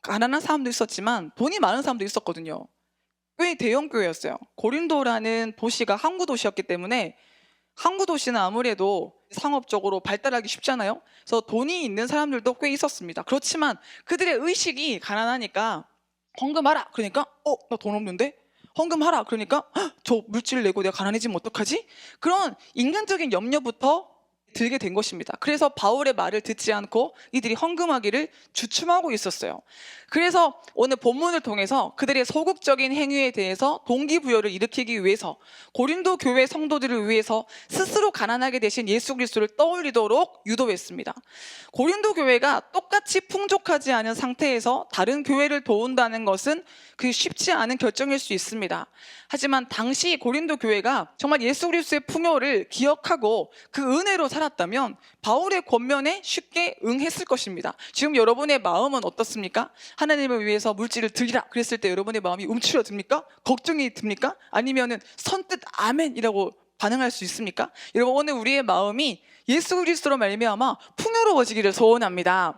가난한 사람도 있었지만 돈이 많은 사람도 있었거든요. 꽤 대형 교회였어요. 고린도라는 도시가 항구 도시였기 때문에 항구 도시는 아무래도 상업적으로 발달하기 쉽잖아요. 그래서 돈이 있는 사람들도 꽤 있었습니다. 그렇지만 그들의 의식이 가난하니까 헌금하라. 그러니까 나 돈 없는데? 헌금하라. 그러니까 저 물질 내고 내가 가난해지면 어떡하지? 그런 인간적인 염려부터 들게 된 것입니다. 그래서 바울의 말을 듣지 않고 이들이 헌금하기를 주춤하고 있었어요. 그래서 오늘 본문을 통해서 그들의 소극적인 행위에 대해서 동기부여를 일으키기 위해서 고린도 교회 성도들을 위해서 스스로 가난하게 되신 예수 그리스도를 떠올리도록 유도했습니다. 고린도 교회가 똑같이 풍족하지 않은 상태에서 다른 교회를 도운다는 것은 그 쉽지 않은 결정일 수 있습니다. 하지만 당시 고린도 교회가 정말 예수 그리스도의 풍요를 기억하고 그 은혜로 살았다면 바울의 권면에 쉽게 응했을 것입니다. 지금 여러분의 마음은 어떻습니까? 하나님을 위해서 물질을 드리라 그랬을 때 여러분의 마음이 움츠러듭니까? 걱정이 듭니까? 아니면은 선뜻 아멘이라고 반응할 수 있습니까? 여러분, 오늘 우리의 마음이 예수 그리스도로 말미암아 풍요로워지기를 소원합니다.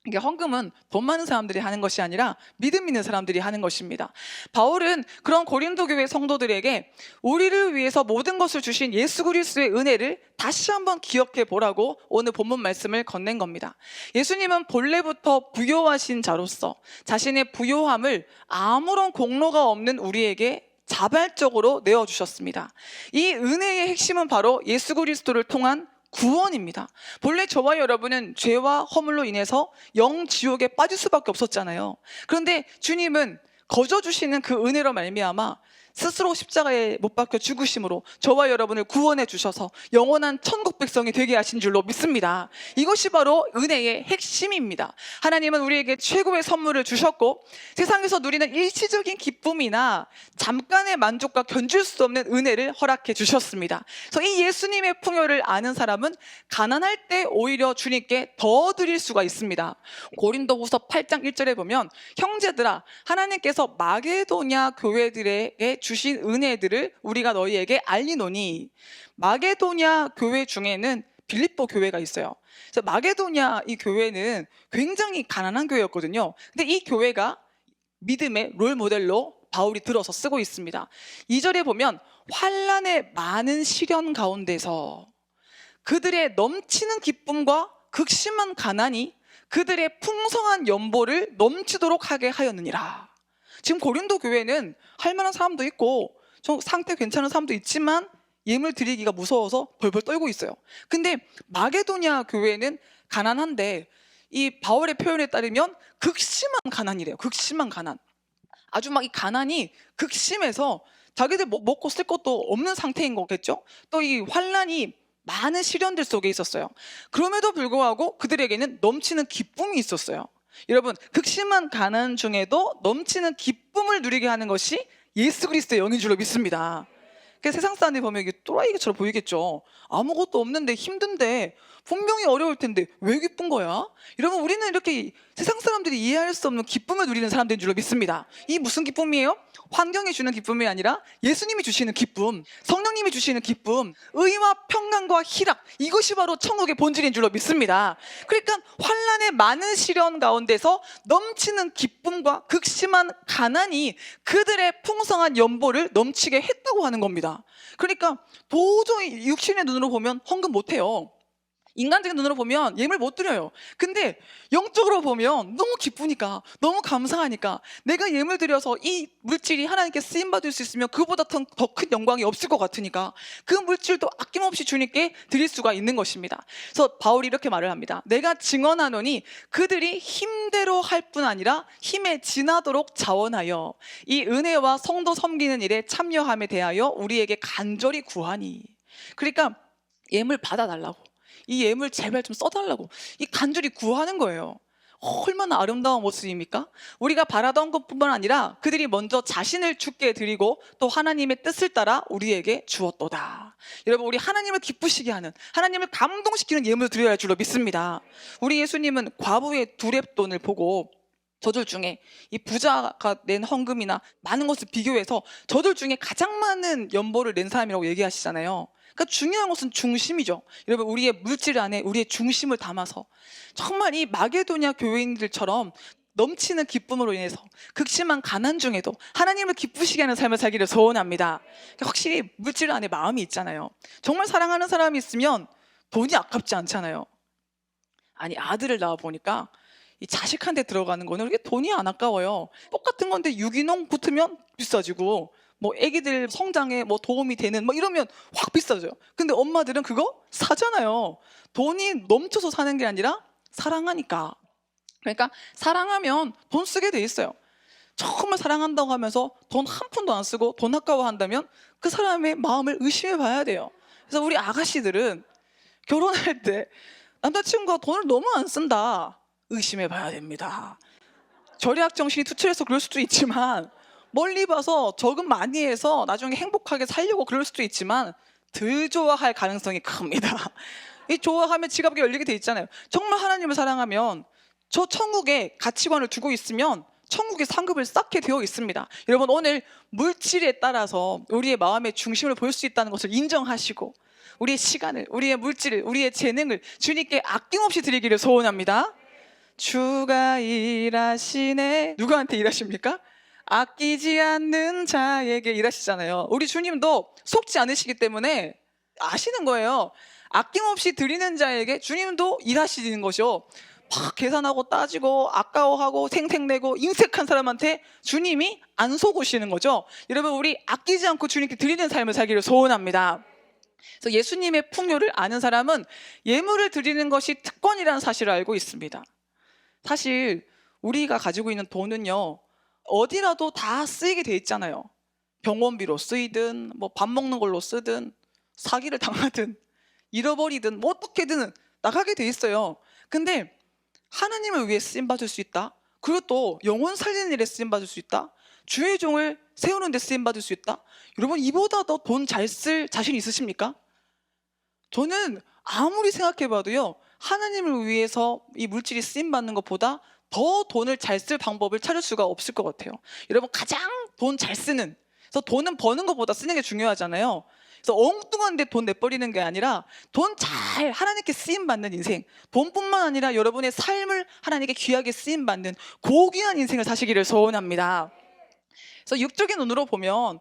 이게 헌금은 돈 많은 사람들이 하는 것이 아니라 믿음 있는 사람들이 하는 것입니다. 바울은 그런 고린도 교회 성도들에게 우리를 위해서 모든 것을 주신 예수 그리스도의 은혜를 다시 한번 기억해 보라고 오늘 본문 말씀을 건넨 겁니다. 예수님은 본래부터 부요하신 자로서 자신의 부요함을 아무런 공로가 없는 우리에게 자발적으로 내어주셨습니다. 이 은혜의 핵심은 바로 예수 그리스도를 통한 구원입니다. 본래 저와 여러분은 죄와 허물로 인해서 영지옥에 빠질 수밖에 없었잖아요. 그런데 주님은 거저 주시는 그 은혜로 말미암아 스스로 십자가에 못 박혀 죽으심으로 저와 여러분을 구원해 주셔서 영원한 천국 백성이 되게 하신 줄로 믿습니다. 이것이 바로 은혜의 핵심입니다. 하나님은 우리에게 최고의 선물을 주셨고 세상에서 누리는 일시적인 기쁨이나 잠깐의 만족과 견줄 수 없는 은혜를 허락해 주셨습니다. 그래서 이 예수님의 풍요를 아는 사람은 가난할 때 오히려 주님께 더 드릴 수가 있습니다. 고린도후서 8장 1절에 보면 형제들아 하나님께서 마게도냐 교회들에게 주신 은혜들을 우리가 너희에게 알리노니. 마게도냐 교회 중에는 빌립보 교회가 있어요. 그래서 마게도냐 이 교회는 굉장히 가난한 교회였거든요. 근데 이 교회가 믿음의 롤 모델로 바울이 들어서 쓰고 있습니다. 2절에 보면 환난의 많은 시련 가운데서 그들의 넘치는 기쁨과 극심한 가난이 그들의 풍성한 연보를 넘치도록 하게 하였느니라. 지금 고린도 교회는 할 만한 사람도 있고 좀 상태 괜찮은 사람도 있지만 예물 드리기가 무서워서 벌벌 떨고 있어요. 근데 마게도냐 교회는 가난한데 이 바울의 표현에 따르면 극심한 가난이래요. 극심한 가난. 아주 막 이 가난이 극심해서 자기들 먹고 쓸 것도 없는 상태인 거겠죠. 또 이 환난이 많은 시련들 속에 있었어요. 그럼에도 불구하고 그들에게는 넘치는 기쁨이 있었어요. 여러분, 극심한 가난 중에도 넘치는 기쁨을 누리게 하는 것이 예수 그리스도의 영인 줄로 믿습니다. 세상 사람들이 보면 이게 또라이처럼 보이겠죠. 아무것도 없는데 힘든데 분명히 어려울 텐데 왜 기쁜 거야? 여러분, 우리는 이렇게 세상 사람들이 이해할 수 없는 기쁨을 누리는 사람들인 줄로 믿습니다. 이 무슨 기쁨이에요? 환경이 주는 기쁨이 아니라 예수님이 주시는 기쁨, 성령님이 주시는 기쁨, 의와 평강과 희락, 이것이 바로 천국의 본질인 줄로 믿습니다. 그러니까 환난의 많은 시련 가운데서 넘치는 기쁨과 극심한 가난이 그들의 풍성한 연보를 넘치게 했다고 하는 겁니다. 그러니까 도저히 육신의 눈으로 보면 헌금 못해요. 인간적인 눈으로 보면 예물 못 드려요. 근데 영적으로 보면 너무 기쁘니까, 너무 감사하니까 내가 예물 드려서 이 물질이 하나님께 쓰임받을 수 있으면 그보다 더 큰 영광이 없을 것 같으니까 그 물질도 아낌없이 주님께 드릴 수가 있는 것입니다. 그래서 바울이 이렇게 말을 합니다. 내가 증언하노니 그들이 힘대로 할 뿐 아니라 힘에 지나도록 자원하여 이 은혜와 성도 섬기는 일에 참여함에 대하여 우리에게 간절히 구하니. 그러니까 예물 받아달라고, 이 예물 제발 좀 써달라고 이 간절히 구하는 거예요. 얼마나 아름다운 모습입니까? 우리가 바라던 것뿐만 아니라 그들이 먼저 자신을 주께 드리고 또 하나님의 뜻을 따라 우리에게 주었도다. 여러분, 우리 하나님을 기쁘시게 하는, 하나님을 감동시키는 예물을 드려야 할 줄로 믿습니다. 우리 예수님은 과부의 두렙돈을 보고 저들 중에 이 부자가 낸 헌금이나 많은 것을 비교해서 저들 중에 가장 많은 연보를 낸 사람이라고 얘기하시잖아요. 그러니까 중요한 것은 중심이죠. 여러분, 우리의 물질 안에 우리의 중심을 담아서 정말 이 마게도냐 교회인들처럼 넘치는 기쁨으로 인해서 극심한 가난 중에도 하나님을 기쁘시게 하는 삶을 살기를 소원합니다. 확실히 물질 안에 마음이 있잖아요. 정말 사랑하는 사람이 있으면 돈이 아깝지 않잖아요. 아니, 아들을 낳아 보니까 이 자식한테 들어가는 거는 이렇게 돈이 안 아까워요. 똑같은 건데 유기농 붙으면 비싸지고, 뭐 애기들 성장에 뭐 도움이 되는 뭐 이러면 확 비싸져요. 근데 엄마들은 그거 사잖아요. 돈이 넘쳐서 사는 게 아니라 사랑하니까. 그러니까 사랑하면 돈 쓰게 돼 있어요. 정말 사랑한다고 하면서 돈 한 푼도 안 쓰고 돈 아까워한다면 그 사람의 마음을 의심해 봐야 돼요. 그래서 우리 아가씨들은 결혼할 때 남자친구가 돈을 너무 안 쓴다, 의심해 봐야 됩니다. 절약 정신이 투철해서 그럴 수도 있지만, 멀리 봐서 저금 많이 해서 나중에 행복하게 살려고 그럴 수도 있지만 덜 좋아할 가능성이 큽니다. 이 좋아하면 지갑이 열리게 돼 있잖아요. 정말 하나님을 사랑하면 저 천국에 가치관을 두고 있으면 천국의 상급을 쌓게 되어 있습니다. 여러분, 오늘 물질에 따라서 우리의 마음의 중심을 볼 수 있다는 것을 인정하시고, 우리의 시간을, 우리의 물질을, 우리의 재능을 주님께 아낌없이 드리기를 소원합니다. 주가 일하시네. 누구한테 일하십니까? 아끼지 않는 자에게 일하시잖아요. 우리 주님도 속지 않으시기 때문에 아시는 거예요. 아낌없이 드리는 자에게 주님도 일하시는 것이요. 막 계산하고 따지고 아까워하고 생색내고 인색한 사람한테 주님이 안 속으시는 거죠. 여러분, 우리 아끼지 않고 주님께 드리는 삶을 살기를 소원합니다. 그래서 예수님의 풍요를 아는 사람은 예물을 드리는 것이 특권이라는 사실을 알고 있습니다. 사실 우리가 가지고 있는 돈은요, 어디라도 다 쓰이게 돼 있잖아요. 병원비로 쓰이든 뭐 밥 먹는 걸로 쓰든 사기를 당하든 잃어버리든 뭐 어떻게든 나가게 돼 있어요. 근데 하나님을 위해 쓰임받을 수 있다, 그리고 또 영혼 살리는 일에 쓰임받을 수 있다, 주의 종을 세우는 데 쓰임받을 수 있다. 여러분, 이보다 더 돈 잘 쓸 자신 있으십니까? 저는 아무리 생각해봐도요, 하나님을 위해서 이 물질이 쓰임받는 것보다 더 돈을 잘 쓸 방법을 찾을 수가 없을 것 같아요. 여러분, 가장 돈 잘 쓰는, 그래서 돈은 버는 것보다 쓰는 게 중요하잖아요. 그래서 엉뚱한 데 돈 내버리는 게 아니라 돈 잘 하나님께 쓰임받는 인생, 돈뿐만 아니라 여러분의 삶을 하나님께 귀하게 쓰임받는 고귀한 인생을 사시기를 소원합니다. 그래서 육적인 눈으로 보면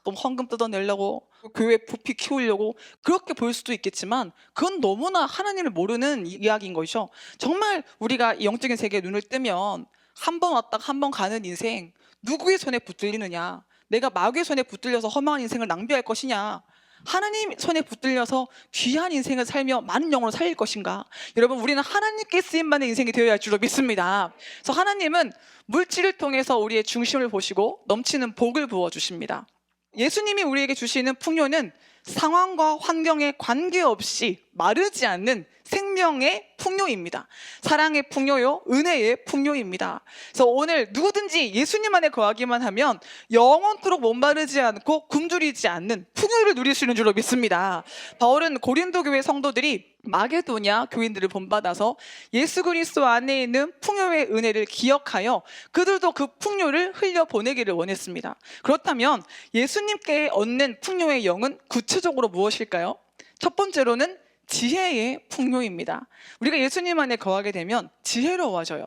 또 헌금 뜯어내려고, 교회 부피 키우려고 그렇게 보일 수도 있겠지만, 그건 너무나 하나님을 모르는 이야기인 것이죠. 정말 우리가 영적인 세계에 눈을 뜨면 한 번 왔다가 한 번 가는 인생, 누구의 손에 붙들리느냐, 내가 마귀의 손에 붙들려서 험한 인생을 낭비할 것이냐, 하나님 손에 붙들려서 귀한 인생을 살며 많은 영혼을 살릴 것인가. 여러분, 우리는 하나님께 쓰임받는 인생이 되어야 할 줄로 믿습니다. 그래서 하나님은 물질을 통해서 우리의 중심을 보시고 넘치는 복을 부어주십니다. 예수님이 우리에게 주시는 풍요는 상황과 환경에 관계없이 마르지 않는 생명의 풍요입니다. 사랑의 풍요요, 은혜의 풍요입니다. 그래서 오늘 누구든지 예수님 안에 거하기만 하면 영원토록 목마르지 않고 굶주리지 않는 풍요를 누릴 수 있는 줄로 믿습니다. 바울은 고린도 교회 성도들이 마게도냐 교인들을 본받아서 예수 그리스도 안에 있는 풍요의 은혜를 기억하여 그들도 그 풍요를 흘려보내기를 원했습니다. 그렇다면 예수님께 얻는 풍요의 영은 구체적으로 무엇일까요? 첫 번째로는 지혜의 풍요입니다. 우리가 예수님 안에 거하게 되면 지혜로워져요.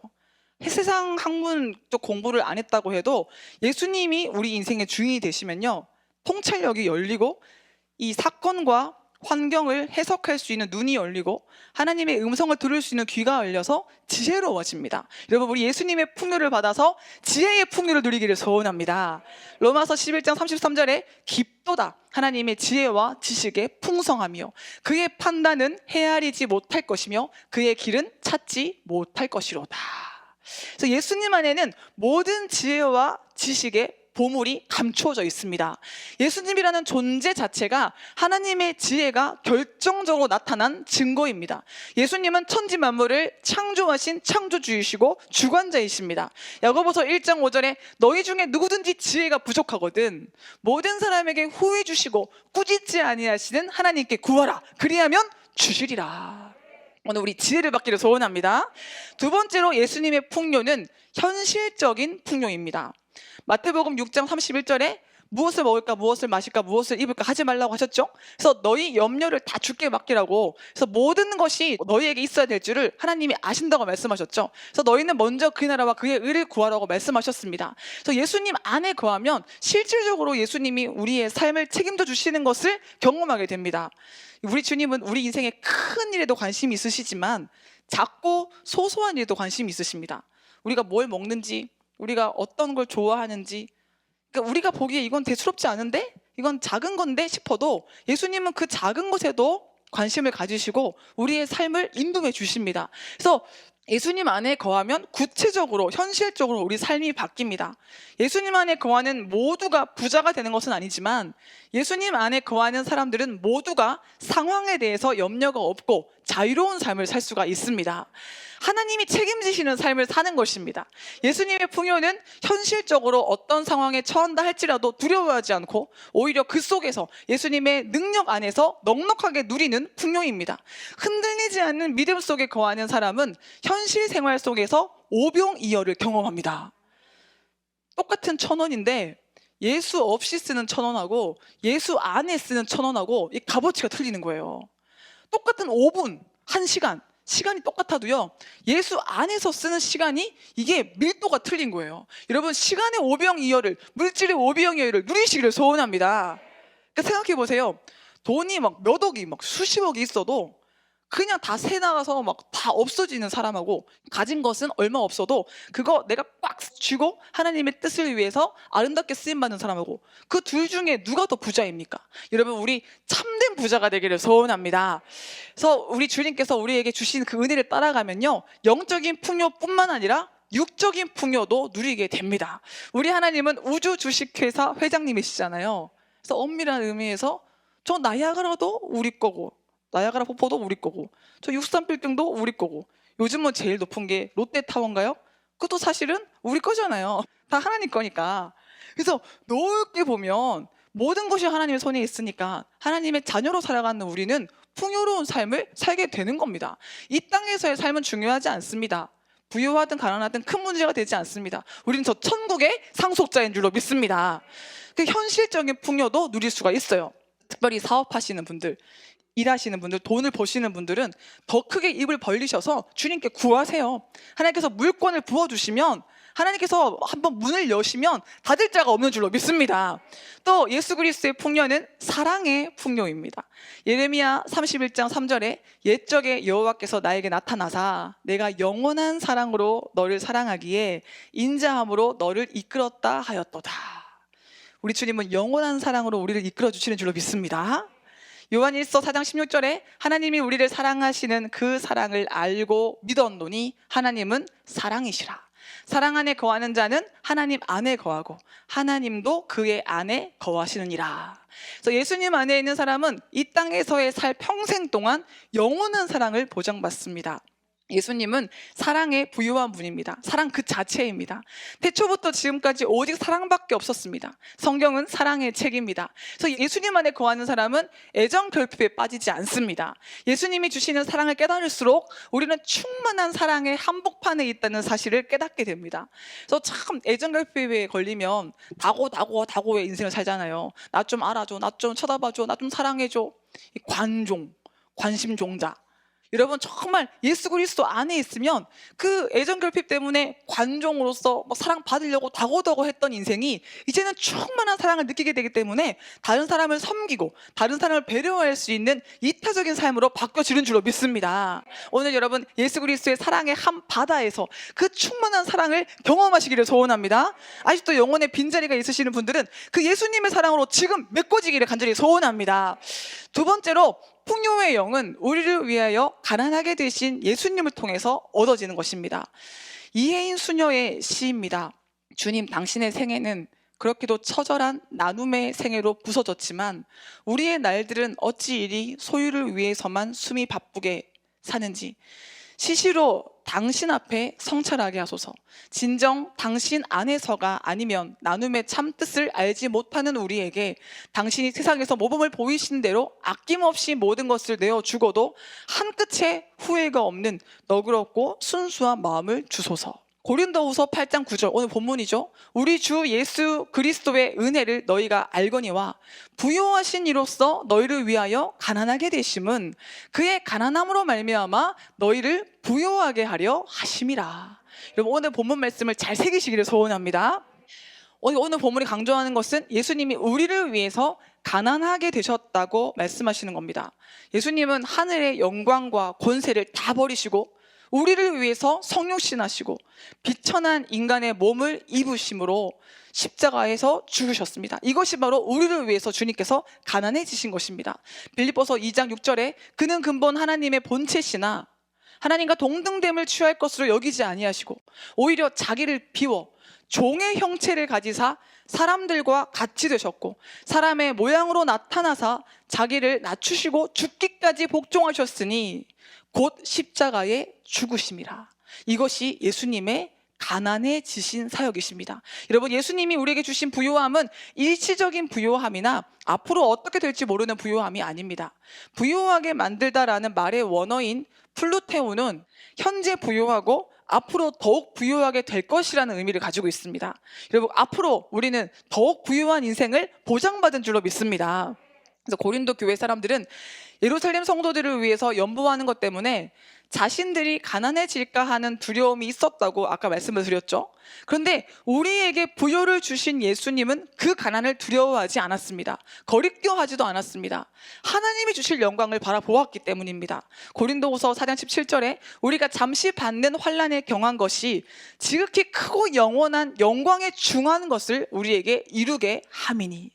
세상 학문 쪽 공부를 안 했다고 해도 예수님이 우리 인생의 주인이 되시면요, 통찰력이 열리고 이 사건과 환경을 해석할 수 있는 눈이 열리고 하나님의 음성을 들을 수 있는 귀가 열려서 지혜로워집니다. 여러분, 우리 예수님의 풍요를 받아서 지혜의 풍요를 누리기를 소원합니다. 로마서 11장 33절에 깊도다 하나님의 지혜와 지식의 풍성하며 그의 판단은 헤아리지 못할 것이며 그의 길은 찾지 못할 것이로다. 그래서 예수님 안에는 모든 지혜와 지식의 보물이 감추어져 있습니다. 예수님이라는 존재 자체가 하나님의 지혜가 결정적으로 나타난 증거입니다. 예수님은 천지 만물을 창조하신 창조주이시고 주관자이십니다. 야고보서 1장 5절에 너희 중에 누구든지 지혜가 부족하거든 모든 사람에게 후히 주시고 꾸짖지 아니하시는 하나님께 구하라 그리하면 주시리라. 오늘 우리 지혜를 받기를 소원합니다. 두 번째로 예수님의 풍요는 현실적인 풍요입니다. 마태복음 6장 31절에 무엇을 먹을까, 무엇을 마실까, 무엇을 입을까 하지 말라고 하셨죠? 그래서 너희 염려를 다 주께 맡기라고. 그래서 모든 것이 너희에게 있어야 될 줄을 하나님이 아신다고 말씀하셨죠. 그래서 너희는 먼저 그 나라와 그의 의를 구하라고 말씀하셨습니다. 그래서 예수님 안에 거하면 실질적으로 예수님이 우리의 삶을 책임져 주시는 것을 경험하게 됩니다. 우리 주님은 우리 인생의 큰 일에도 관심이 있으시지만 작고 소소한 일에도 관심이 있으십니다. 우리가 뭘 먹는지, 우리가 어떤 걸 좋아하는지, 그러니까 우리가 보기에 이건 대수롭지 않은데? 이건 작은 건데 싶어도 예수님은 그 작은 것에도 관심을 가지시고 우리의 삶을 인도해 주십니다. 그래서 예수님 안에 거하면 구체적으로 현실적으로 우리 삶이 바뀝니다. 예수님 안에 거하는 모두가 부자가 되는 것은 아니지만 예수님 안에 거하는 사람들은 모두가 상황에 대해서 염려가 없고 자유로운 삶을 살 수가 있습니다. 하나님이 책임지시는 삶을 사는 것입니다. 예수님의 풍요는 현실적으로 어떤 상황에 처한다 할지라도 두려워하지 않고 오히려 그 속에서 예수님의 능력 안에서 넉넉하게 누리는 풍요입니다. 흔들리지 않는 믿음 속에 거하는 사람은 현실 생활 속에서 오병이어를 경험합니다. 똑같은 1,000원인데 예수 없이 쓰는 1,000원하고 예수 안에 쓰는 1,000원하고 이 값어치가 틀리는 거예요. 똑같은 5분, 1시간, 시간이 똑같아도요, 예수 안에서 쓰는 시간이 이게 밀도가 틀린 거예요. 여러분, 시간의 오병이어를, 물질의 오병이어를 누리시기를 소원합니다. 그러니까 생각해 보세요. 돈이 막 몇 억이, 막 수십억이 있어도 그냥 다 새 나가서 막 다 없어지는 사람하고 가진 것은 얼마 없어도 그거 내가 꽉 쥐고 하나님의 뜻을 위해서 아름답게 쓰임받는 사람하고 그 둘 중에 누가 더 부자입니까? 여러분, 우리 참된 부자가 되기를 소원합니다. 그래서 우리 주님께서 우리에게 주신 그 은혜를 따라가면요, 영적인 풍요뿐만 아니라 육적인 풍요도 누리게 됩니다. 우리 하나님은 우주 주식회사 회장님이시잖아요. 그래서 엄밀한 의미에서 저 나이아가라도 우리 거고, 나이아가라 폭포도 우리 거고, 저 63빌딩도 우리 거고, 요즘은 제일 높은 게 롯데타워인가요? 그것도 사실은 우리 거잖아요. 다 하나님 거니까. 그래서 넓게 보면 모든 것이 하나님의 손에 있으니까 하나님의 자녀로 살아가는 우리는 풍요로운 삶을 살게 되는 겁니다. 이 땅에서의 삶은 중요하지 않습니다. 부유하든 가난하든 큰 문제가 되지 않습니다. 우리는 저 천국의 상속자인 줄로 믿습니다. 그 현실적인 풍요도 누릴 수가 있어요. 특별히 사업하시는 분들, 일하시는 분들, 돈을 버시는 분들은 더 크게 입을 벌리셔서 주님께 구하세요. 하나님께서 물권을 부어주시면, 하나님께서 한번 문을 여시면 닫을 자가 없는 줄로 믿습니다. 또 예수 그리스도의 풍요는 사랑의 풍요입니다. 예레미야 31장 3절에 옛적에 여호와께서 나에게 나타나사 내가 영원한 사랑으로 너를 사랑하기에 인자함으로 너를 이끌었다 하였도다. 우리 주님은 영원한 사랑으로 우리를 이끌어 주시는 줄로 믿습니다. 요한일서 4장 16절에 하나님이 우리를 사랑하시는 그 사랑을 알고 믿었노니 하나님은 사랑이시라. 사랑 안에 거하는 자는 하나님 안에 거하고 하나님도 그의 안에 거하시느니라. 그래서 예수님 안에 있는 사람은 이 땅에서의 살 평생 동안 영원한 사랑을 보장받습니다. 예수님은 사랑의 부유한 분입니다. 사랑 그 자체입니다. 태초부터 지금까지 오직 사랑밖에 없었습니다. 성경은 사랑의 책입니다. 그래서 예수님 안에 거하는 사람은 애정 결핍에 빠지지 않습니다. 예수님이 주시는 사랑을 깨달을수록 우리는 충만한 사랑의 한복판에 있다는 사실을 깨닫게 됩니다. 그래서 참 애정 결핍에 걸리면 다고의 인생을 살잖아요. 나 좀 알아줘, 나 좀 쳐다봐줘, 나 좀 사랑해줘. 이 관종, 관심종자. 여러분, 정말 예수 그리스도 안에 있으면 그 애정 결핍 때문에 관종으로서 사랑받으려고 다고다고 했던 인생이 이제는 충만한 사랑을 느끼게 되기 때문에 다른 사람을 섬기고 다른 사람을 배려할 수 있는 이타적인 삶으로 바뀌어지는 줄로 믿습니다. 오늘 여러분, 예수 그리스도의 사랑의 한 바다에서 그 충만한 사랑을 경험하시기를 소원합니다. 아직도 영혼의 빈자리가 있으시는 분들은 그 예수님의 사랑으로 지금 메꿔지기를 간절히 소원합니다. 두 번째로, 풍요의 영은 우리를 위하여 가난하게 되신 예수님을 통해서 얻어지는 것입니다. 이혜인 수녀의 시입니다. 주님, 당신의 생애는 그렇게도 처절한 나눔의 생애로 부서졌지만 우리의 날들은 어찌 이리 소유를 위해서만 숨이 바쁘게 사는지 시시로 당신 앞에 성찰하게 하소서. 진정 당신 안에서가 아니면 나눔의 참 뜻을 알지 못하는 우리에게 당신이 세상에서 모범을 보이신 대로 아낌없이 모든 것을 내어주고도 한 끗의 후회가 없는 너그럽고 순수한 마음을 주소서. 고린도후서 8장 9절 오늘 본문이죠. 우리 주 예수 그리스도의 은혜를 너희가 알거니와 부요하신 이로써 너희를 위하여 가난하게 되심은 그의 가난함으로 말미암아 너희를 부요하게 하려 하심이라. 여러분 오늘 본문 말씀을 잘 새기시기를 소원합니다. 오늘 본문이 강조하는 것은 예수님이 우리를 위해서 가난하게 되셨다고 말씀하시는 겁니다. 예수님은 하늘의 영광과 권세를 다 버리시고 우리를 위해서 성육신하시고 비천한 인간의 몸을 입으심으로 십자가에서 죽으셨습니다. 이것이 바로 우리를 위해서 주님께서 가난해지신 것입니다. 빌립보서 2장 6절에 그는 근본 하나님의 본체시나 하나님과 동등됨을 취할 것으로 여기지 아니하시고 오히려 자기를 비워 종의 형체를 가지사 사람들과 같이 되셨고 사람의 모양으로 나타나사 자기를 낮추시고 죽기까지 복종하셨으니 곧 십자가에 죽으심이라. 이것이 예수님의 가난해지신 사역이십니다. 여러분 예수님이 우리에게 주신 부요함은 일시적인 부요함이나 앞으로 어떻게 될지 모르는 부요함이 아닙니다. 부요하게 만들다라는 말의 원어인 플루테오는 현재 부요하고 앞으로 더욱 부유하게 될 것이라는 의미를 가지고 있습니다. 여러분 앞으로 우리는 더욱 부유한 인생을 보장받은 줄로 믿습니다. 그래서 고린도 교회 사람들은 예루살렘 성도들을 위해서 연보하는 것 때문에 자신들이 가난해질까 하는 두려움이 있었다고 아까 말씀을 드렸죠. 그런데 우리에게 부요를 주신 예수님은 그 가난을 두려워하지 않았습니다. 거리껴하지도 않았습니다. 하나님이 주실 영광을 바라보았기 때문입니다. 고린도후서 4장 17절에 우리가 잠시 받는 환난에 경한 것이 지극히 크고 영원한 영광에 중한 것을 우리에게 이루게 함이니.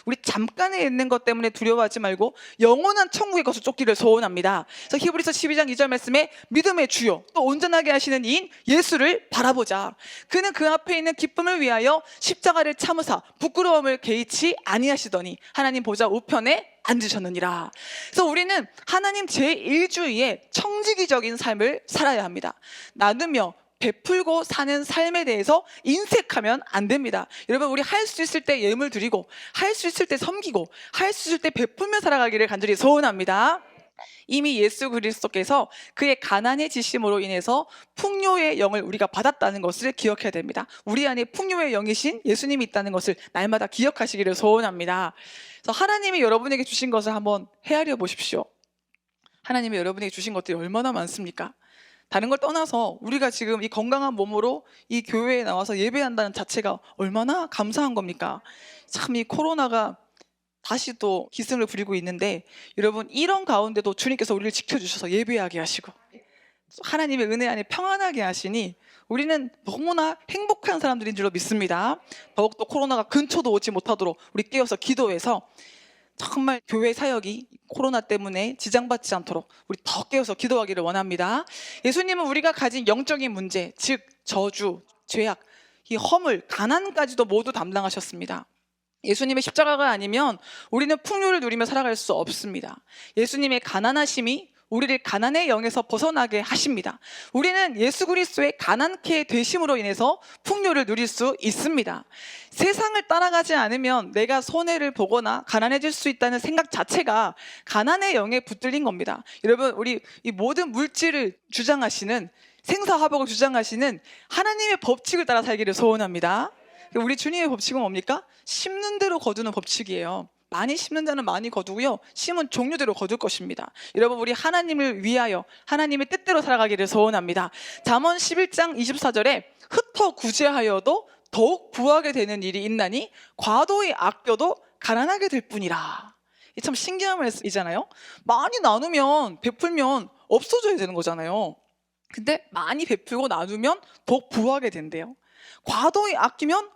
우리 잠깐에 있는 것 때문에 두려워하지 말고 영원한 천국의 것을 쫓기를 소원합니다. 그래서 히브리서 12장 2절 말씀에 믿음의 주요 또 온전하게 하시는 이인 예수를 바라보자. 그는 그 앞에 있는 기쁨을 위하여 십자가를 참으사 부끄러움을 개의치 아니하시더니 하나님 보좌 우편에 앉으셨느니라. 그래서 우리는 하나님 제1주의의 청지기적인 삶을 살아야 합니다. 나누며 베풀고 사는 삶에 대해서 인색하면 안 됩니다. 여러분 우리 할 수 있을 때 예물 드리고 할 수 있을 때 섬기고 할 수 있을 때 베풀며 살아가기를 간절히 소원합니다. 이미 예수 그리스도께서 그의 가난해지심으로 인해서 풍요의 영을 우리가 받았다는 것을 기억해야 됩니다. 우리 안에 풍요의 영이신 예수님이 있다는 것을 날마다 기억하시기를 소원합니다. 그래서 하나님이 여러분에게 주신 것을 한번 헤아려 보십시오. 하나님이 여러분에게 주신 것들이 얼마나 많습니까? 다른 걸 떠나서 우리가 지금 이 건강한 몸으로 이 교회에 나와서 예배한다는 자체가 얼마나 감사한 겁니까? 참 이 코로나가 다시 또 기승을 부리고 있는데 여러분 이런 가운데도 주님께서 우리를 지켜주셔서 예배하게 하시고 하나님의 은혜 안에 평안하게 하시니 우리는 너무나 행복한 사람들인 줄로 믿습니다. 더욱더 코로나가 근처도 오지 못하도록 우리 깨어서 기도해서 정말 교회 사역이 코로나 때문에 지장받지 않도록 우리 더 깨어서 기도하기를 원합니다. 예수님은 우리가 가진 영적인 문제, 즉 저주, 죄악, 이 허물, 가난까지도 모두 담당하셨습니다. 예수님의 십자가가 아니면 우리는 풍요를 누리며 살아갈 수 없습니다. 예수님의 가난하심이 우리를 가난의 영에서 벗어나게 하십니다. 우리는 예수 그리스도의 가난케 되심으로 인해서 풍요를 누릴 수 있습니다. 세상을 따라가지 않으면 내가 손해를 보거나 가난해질 수 있다는 생각 자체가 가난의 영에 붙들린 겁니다. 여러분 우리 이 모든 물질을 주장하시는 생사화복을 주장하시는 하나님의 법칙을 따라 살기를 소원합니다. 우리 주님의 법칙은 뭡니까? 심는 대로 거두는 법칙이에요. 많이 심는 자는 많이 거두고요, 심은 종류대로 거둘 것입니다. 여러분 우리 하나님을 위하여 하나님의 뜻대로 살아가기를 소원합니다. 잠언 11장 24절에 흩어 구제하여도 더욱 부하게 되는 일이 있나니 과도히 아껴도 가난하게 될 뿐이라. 이 참 신기한 말씀이잖아요. 많이 나누면 베풀면 없어져야 되는 거잖아요. 근데 많이 베풀고 나누면 더욱 부하게 된대요. 과도히 아끼면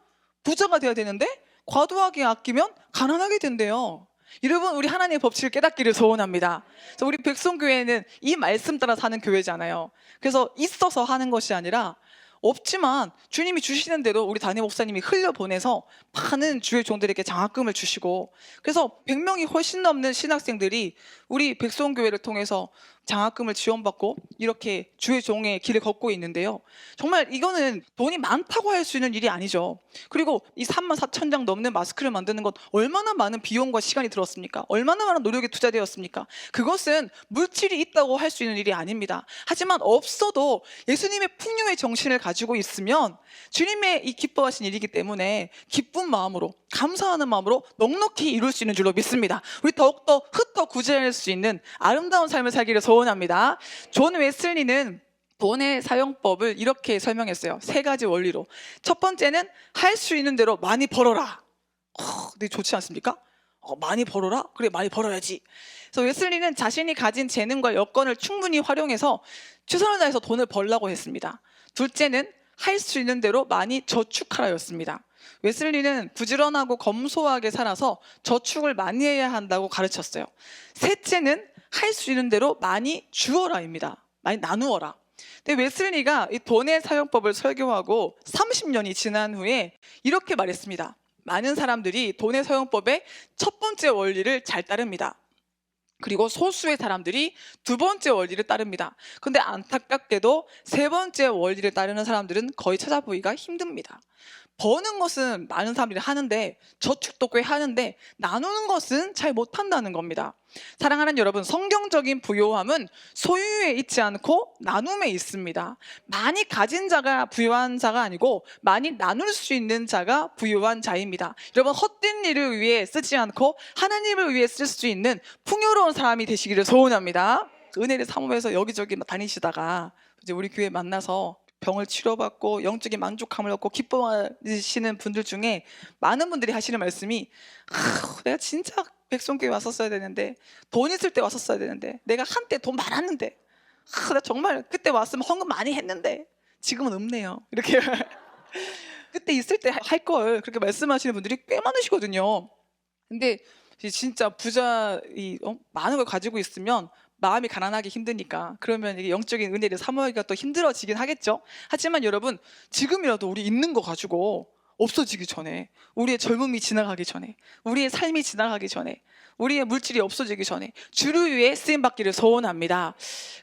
부자가 돼야 되는데 과도하게 아끼면 가난하게 된대요. 여러분 우리 하나님의 법칙을 깨닫기를 소원합니다. 그래서 우리 백성교회는 이 말씀 따라 사는 교회잖아요. 그래서 있어서 하는 것이 아니라 없지만 주님이 주시는 대로 우리 담임 목사님이 흘려보내서 많은 주의 종들에게 장학금을 주시고, 그래서 100명이 훨씬 넘는 신학생들이 우리 백성교회를 통해서 장학금을 지원받고 이렇게 주의 종의 길을 걷고 있는데요. 정말 이거는 돈이 많다고 할 수 있는 일이 아니죠. 그리고 이 34,000장 넘는 마스크를 만드는 것 얼마나 많은 비용과 시간이 들었습니까? 얼마나 많은 노력이 투자되었습니까? 그것은 물질이 있다고 할 수 있는 일이 아닙니다. 하지만 없어도 예수님의 풍요의 정신을 가지고 있으면 주님의 이 기뻐하신 일이기 때문에 기쁜 마음으로, 감사하는 마음으로 넉넉히 이룰 수 있는 줄로 믿습니다. 우리 더욱더 흩어 구제할 수 있는 아름다운 삶을 살기를 소원합니다. 존 웨슬리는 돈의 사용법을 이렇게 설명했어요. 3가지 원리로. 첫 번째는 할 수 있는 대로 많이 벌어라. 근데 좋지 않습니까? 많이 벌어라? 그래, 많이 벌어야지. 그래서 웨슬리는 자신이 가진 재능과 여건을 충분히 활용해서 최선을 다해서 돈을 벌라고 했습니다. 둘째는 할 수 있는 대로 많이 저축하라였습니다. 웨슬리는 부지런하고 검소하게 살아서 저축을 많이 해야 한다고 가르쳤어요. 셋째는 할 수 있는 대로 많이 주어라입니다. 많이 나누어라. 근데 웨슬리가 이 돈의 사용법을 설교하고 30년이 지난 후에 이렇게 말했습니다. 많은 사람들이 돈의 사용법의 첫 번째 원리를 잘 따릅니다. 그리고 소수의 사람들이 2번째 원리를 따릅니다. 근데 안타깝게도 3번째 원리를 따르는 사람들은 거의 찾아보기가 힘듭니다. 버는 것은 많은 사람들이 하는데, 저축도 꽤 하는데 나누는 것은 잘 못한다는 겁니다. 사랑하는 여러분, 성경적인 부요함은 소유에 있지 않고 나눔에 있습니다. 많이 가진 자가 부유한 자가 아니고 많이 나눌 수 있는 자가 부유한 자입니다. 여러분, 헛된 일을 위해 쓰지 않고 하나님을 위해 쓸 수 있는 풍요로운 사람이 되시기를 소원합니다. 은혜를 사모해서 여기저기 다니시다가 이제 우리 교회 만나서 병을 치료받고 영적인 만족감을 얻고 기뻐하시는 분들 중에 많은 분들이 하시는 말씀이, 내가 진짜 백성교회 왔었어야 되는데, 돈 있을 때 왔었어야 되는데, 내가 한때 돈 많았는데, 내가 정말 그때 왔으면 헌금 많이 했는데 지금은 없네요. 이렇게 그때 있을 때 할 걸, 그렇게 말씀하시는 분들이 꽤 많으시거든요. 근데 진짜 부자, 많은 걸 가지고 있으면 마음이 가난하기 힘드니까, 그러면 이게 영적인 은혜를 사모하기가 또 힘들어지긴 하겠죠. 하지만 여러분, 지금이라도 우리 있는 거 가지고 없어지기 전에, 우리의 젊음이 지나가기 전에, 우리의 삶이 지나가기 전에, 우리의 물질이 없어지기 전에 주를 위해 쓰임받기를 소원합니다.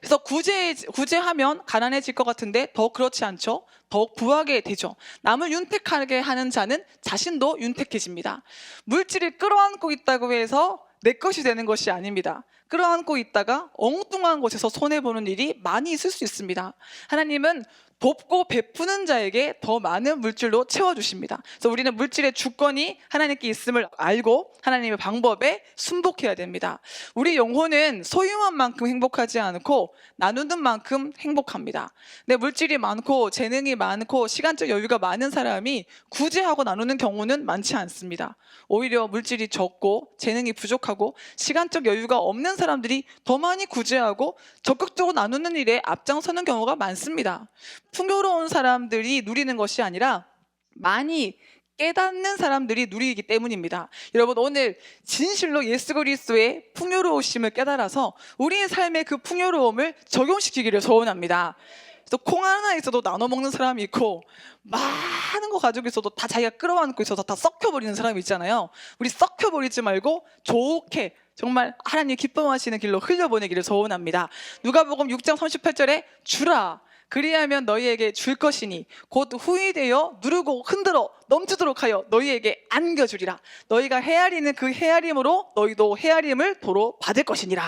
그래서 구제하면 가난해질 것 같은데 더 그렇지 않죠. 더욱 부하게 되죠. 남을 윤택하게 하는 자는 자신도 윤택해집니다. 물질을 끌어안고 있다고 해서 내 것이 되는 것이 아닙니다. 끌어안고 있다가 엉뚱한 곳에서 손해보는 일이 많이 있을 수 있습니다. 하나님은 돕고 베푸는 자에게 더 많은 물질로 채워주십니다. 그래서 우리는 물질의 주권이 하나님께 있음을 알고 하나님의 방법에 순복해야 됩니다. 우리 영혼은 소유한 만큼 행복하지 않고 나누는 만큼 행복합니다. 근데 물질이 많고 재능이 많고 시간적 여유가 많은 사람이 구제하고 나누는 경우는 많지 않습니다. 오히려 물질이 적고 재능이 부족하고 시간적 여유가 없는 사람들이 더 많이 구제하고 적극적으로 나누는 일에 앞장서는 경우가 많습니다. 풍요로운 사람들이 누리는 것이 아니라 많이 깨닫는 사람들이 누리기 때문입니다. 여러분, 오늘 진실로 예수 그리스도의 풍요로우심을 깨달아서 우리의 삶에 그 풍요로움을 적용시키기를 소원합니다. 그래서 콩 하나 있어도 나눠 먹는 사람이 있고, 많은 거 가지고 있어도 다 자기가 끌어안고 있어서 다 썩혀버리는 사람이 있잖아요. 우리 썩혀버리지 말고 좋게 정말 하나님 기뻐하시는 길로 흘려보내기를 소원합니다. 누가복음 6장 38절에 주라, 그리하면 너희에게 줄 것이니 곧 후히 되어 누르고 흔들어 넘치도록 하여 너희에게 안겨주리라. 너희가 헤아리는 그 헤아림으로 너희도 헤아림을 도로 받을 것이니라.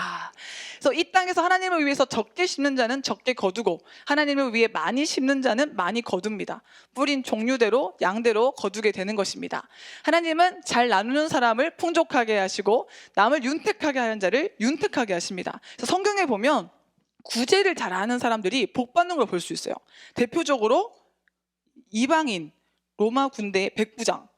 그래서 이 땅에서 하나님을 위해서 적게 심는 자는 적게 거두고 하나님을 위해 많이 심는 자는 많이 거둡니다. 뿌린 종류대로 양대로 거두게 되는 것입니다. 하나님은 잘 나누는 사람을 풍족하게 하시고 남을 윤택하게 하는 자를 윤택하게 하십니다. 그래서 성경에 보면 구제를 잘하는 사람들이 복 받는 걸 볼 수 있어요. 대표적으로 이방인 로마 군대의 백부장,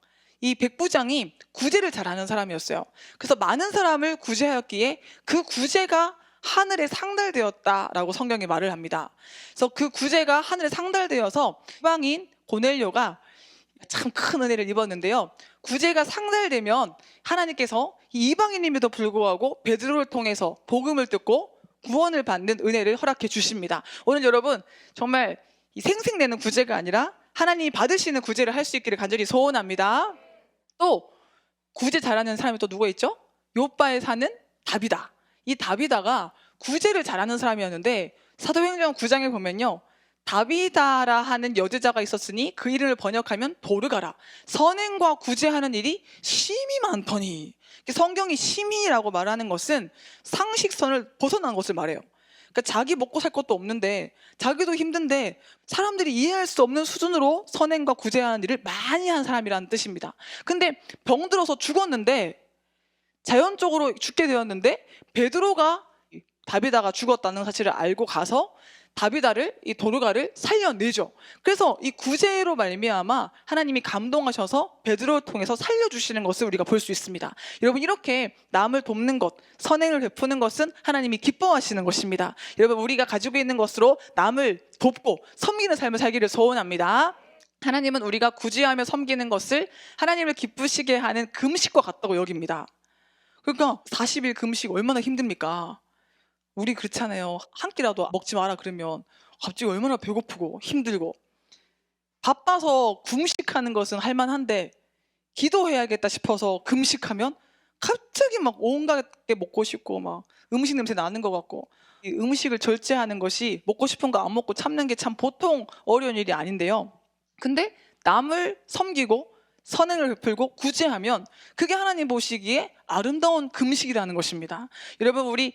이 백부장이 구제를 잘하는 사람이었어요. 그래서 많은 사람을 구제하였기에 그 구제가 하늘에 상달되었다라고 성경이 말을 합니다. 그래서 그 구제가 하늘에 상달되어서 이방인 고넬료가 참 큰 은혜를 입었는데요. 구제가 상달되면 하나님께서 이방인임에도 불구하고 베드로를 통해서 복음을 듣고 구원을 받는 은혜를 허락해 주십니다. 오늘 여러분 정말 이 생색내는 구제가 아니라 하나님이 받으시는 구제를 할 수 있기를 간절히 소원합니다. 또 구제 잘하는 사람이 또 누가 있죠? 요바에 사는 다비다. 이 다비다가 구제를 잘하는 사람이었는데 사도행전 9장에 보면요, 다비다라 하는 여제자가 있었으니 그 이름을 번역하면 도르가라. 선행과 구제하는 일이 심히 많더니. 성경이 심히라고 말하는 것은 상식선을 벗어난 것을 말해요. 그러니까 자기 먹고 살 것도 없는데, 자기도 힘든데 사람들이 이해할 수 없는 수준으로 선행과 구제하는 일을 많이 한 사람이라는 뜻입니다. 근데 병들어서 죽었는데, 자연적으로 죽게 되었는데, 베드로가 다비다가 죽었다는 사실을 알고 가서 다비다를, 이 도르가를 살려내죠. 그래서 이 구제로 말미암아 하나님이 감동하셔서 베드로를 통해서 살려주시는 것을 우리가 볼 수 있습니다. 여러분, 이렇게 남을 돕는 것, 선행을 베푸는 것은 하나님이 기뻐하시는 것입니다. 여러분, 우리가 가지고 있는 것으로 남을 돕고 섬기는 삶을 살기를 소원합니다. 하나님은 우리가 구제하며 섬기는 것을 하나님을 기쁘시게 하는 금식과 같다고 여깁니다. 그러니까 40일 금식 얼마나 힘듭니까? 우리 그렇잖아요. 한 끼라도 먹지 마라 그러면 갑자기 얼마나 배고프고 힘들고. 바빠서 금식하는 것은 할만한데 기도해야겠다 싶어서 금식하면 갑자기 막 온갖 게 먹고 싶고 막 음식 냄새 나는 것 같고. 이 음식을 절제하는 것이 먹고 싶은 거 안 먹고 참는 게 참 보통 어려운 일이 아닌데요. 근데 남을 섬기고 선행을 베풀고 구제하면 그게 하나님 보시기에 아름다운 금식이라는 것입니다. 여러분, 우리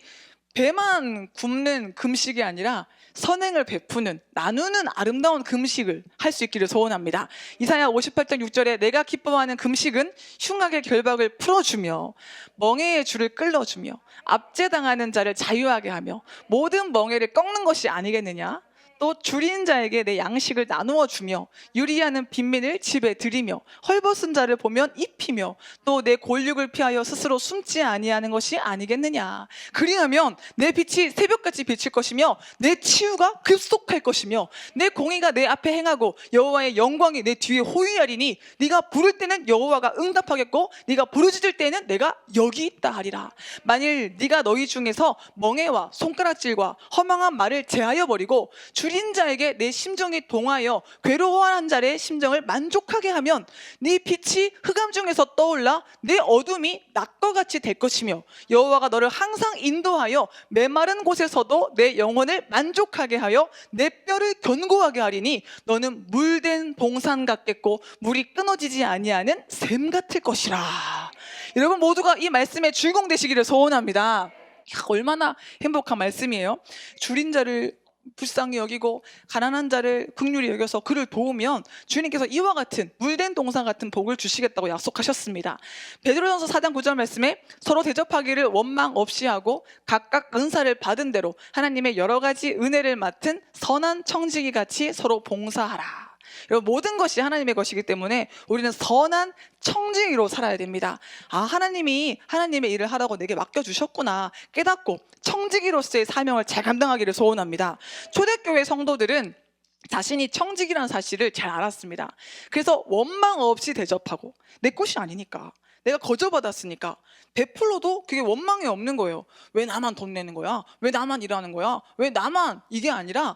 배만 굶는 금식이 아니라 선행을 베푸는, 나누는 아름다운 금식을 할 수 있기를 소원합니다. 이사야 58장 6절에 내가 기뻐하는 금식은 흉악의 결박을 풀어주며 멍에의 줄을 끌어주며 압제당하는 자를 자유하게 하며 모든 멍에를 꺾는 것이 아니겠느냐. 또 줄인 자에게 내 양식을 나누어 주며 유리하는 빈민을 집에 들이며 헐벗은 자를 보면 입히며 또 내 골육을 피하여 스스로 숨지 아니하는 것이 아니겠느냐. 그리하면 내 빛이 새벽같이 비칠 것이며 내 치유가 급속할 것이며 내 공의가 내 앞에 행하고 여호와의 영광이 내 뒤에 호위하리니 네가 부를 때는 여호와가 응답하겠고 네가 부르짖을 때는 내가 여기 있다 하리라. 만일 네가 너희 중에서 멍에와 손가락질과 허망한 말을 제하여 버리고 줄인 자에게 내 심정이 동하여 괴로워하는 자의 심정을 만족하게 하면 네 빛이 흑암 중에서 떠올라 내 어둠이 낮과 같이 될 것이며 여호와가 너를 항상 인도하여 메마른 곳에서도 내 영혼을 만족하게 하여 내 뼈를 견고하게 하리니 너는 물된 동산 같겠고 물이 끊어지지 아니하는 샘 같을 것이라. 여러분 모두가 이 말씀에 줄공되시기를 소원합니다. 얼마나 행복한 말씀이에요. 줄인 자를 불쌍히 여기고 가난한 자를 긍휼히 여겨서 그를 도우면 주님께서 이와 같은 물된 동산 같은 복을 주시겠다고 약속하셨습니다. 베드로전서 4장 9절 말씀에 서로 대접하기를 원망 없이 하고 각각 은사를 받은 대로 하나님의 여러 가지 은혜를 맡은 선한 청지기 같이 서로 봉사하라. 여러분, 모든 것이 하나님의 것이기 때문에 우리는 선한 청지기로 살아야 됩니다. 아, 하나님이 하나님의 일을 하라고 내게 맡겨주셨구나 깨닫고 청지기로서의 사명을 잘 감당하기를 소원합니다. 초대교회 성도들은 자신이 청지기라는 사실을 잘 알았습니다. 그래서 원망 없이 대접하고, 내 것이 아니니까, 내가 거저받았으니까 베풀어도 그게 원망이 없는 거예요. 왜 나만 돈 내는 거야? 왜 나만 일하는 거야? 왜 나만? 이게 아니라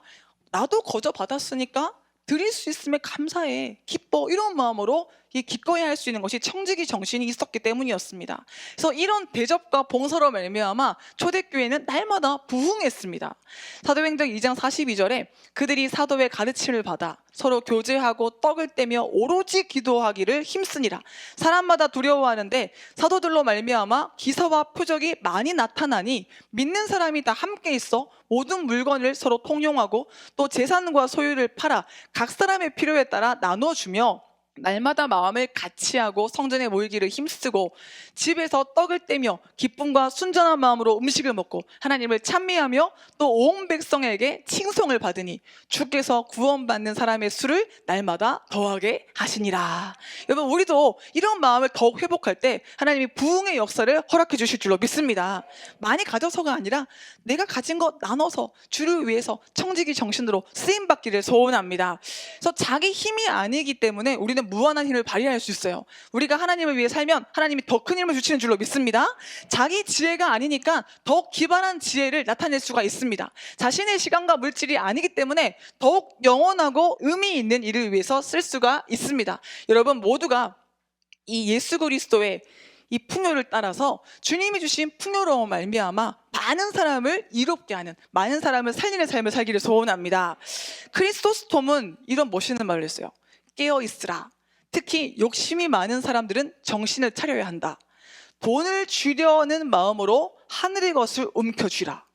나도 거저받았으니까 드릴 수 있음에 감사해, 기뻐, 이런 마음으로 기꺼이 할 수 있는 것이 청지기 정신이 있었기 때문이었습니다. 그래서 이런 대접과 봉사로 말미암아 초대교회는 날마다 부흥했습니다. 사도행전 2장 42절에 그들이 사도의 가르침을 받아 서로 교제하고 떡을 떼며 오로지 기도하기를 힘쓰니라. 사람마다 두려워하는데 사도들로 말미암아 기사와 표적이 많이 나타나니 믿는 사람이 다 함께 있어 모든 물건을 서로 통용하고 또 재산과 소유를 팔아 각 사람의 필요에 따라 나눠주며 날마다 마음을 같이하고 성전에 모이기를 힘쓰고 집에서 떡을 떼며 기쁨과 순전한 마음으로 음식을 먹고 하나님을 찬미하며 또 온 백성에게 칭송을 받으니 주께서 구원받는 사람의 수를 날마다 더하게 하시니라. 여러분, 우리도 이런 마음을 더욱 회복할 때 하나님이 부흥의 역사를 허락해 주실 줄로 믿습니다. 많이 가져서가 아니라 내가 가진 것 나눠서 주를 위해서 청지기 정신으로 쓰임받기를 소원합니다. 그래서 자기 힘이 아니기 때문에 우리는 무한한 힘을 발휘할 수 있어요. 우리가 하나님을 위해 살면 하나님이 더 큰 힘을 주시는 줄로 믿습니다. 자기 지혜가 아니니까 더욱 기발한 지혜를 나타낼 수가 있습니다. 자신의 시간과 물질이 아니기 때문에 더욱 영원하고 의미 있는 일을 위해서 쓸 수가 있습니다. 여러분 모두가 이 예수 그리스도의 이 풍요를 따라서 주님이 주신 풍요로운 말미암아 많은 사람을 이롭게 하는, 많은 사람을 살리는 삶을 살기를 소원합니다. 크리스토스톰은 이런 멋있는 말을 했어요. 깨어 있으라. 특히 욕심이 많은 사람들은 정신을 차려야 한다. 돈을 주려는 마음으로 하늘의 것을 움켜쥐라.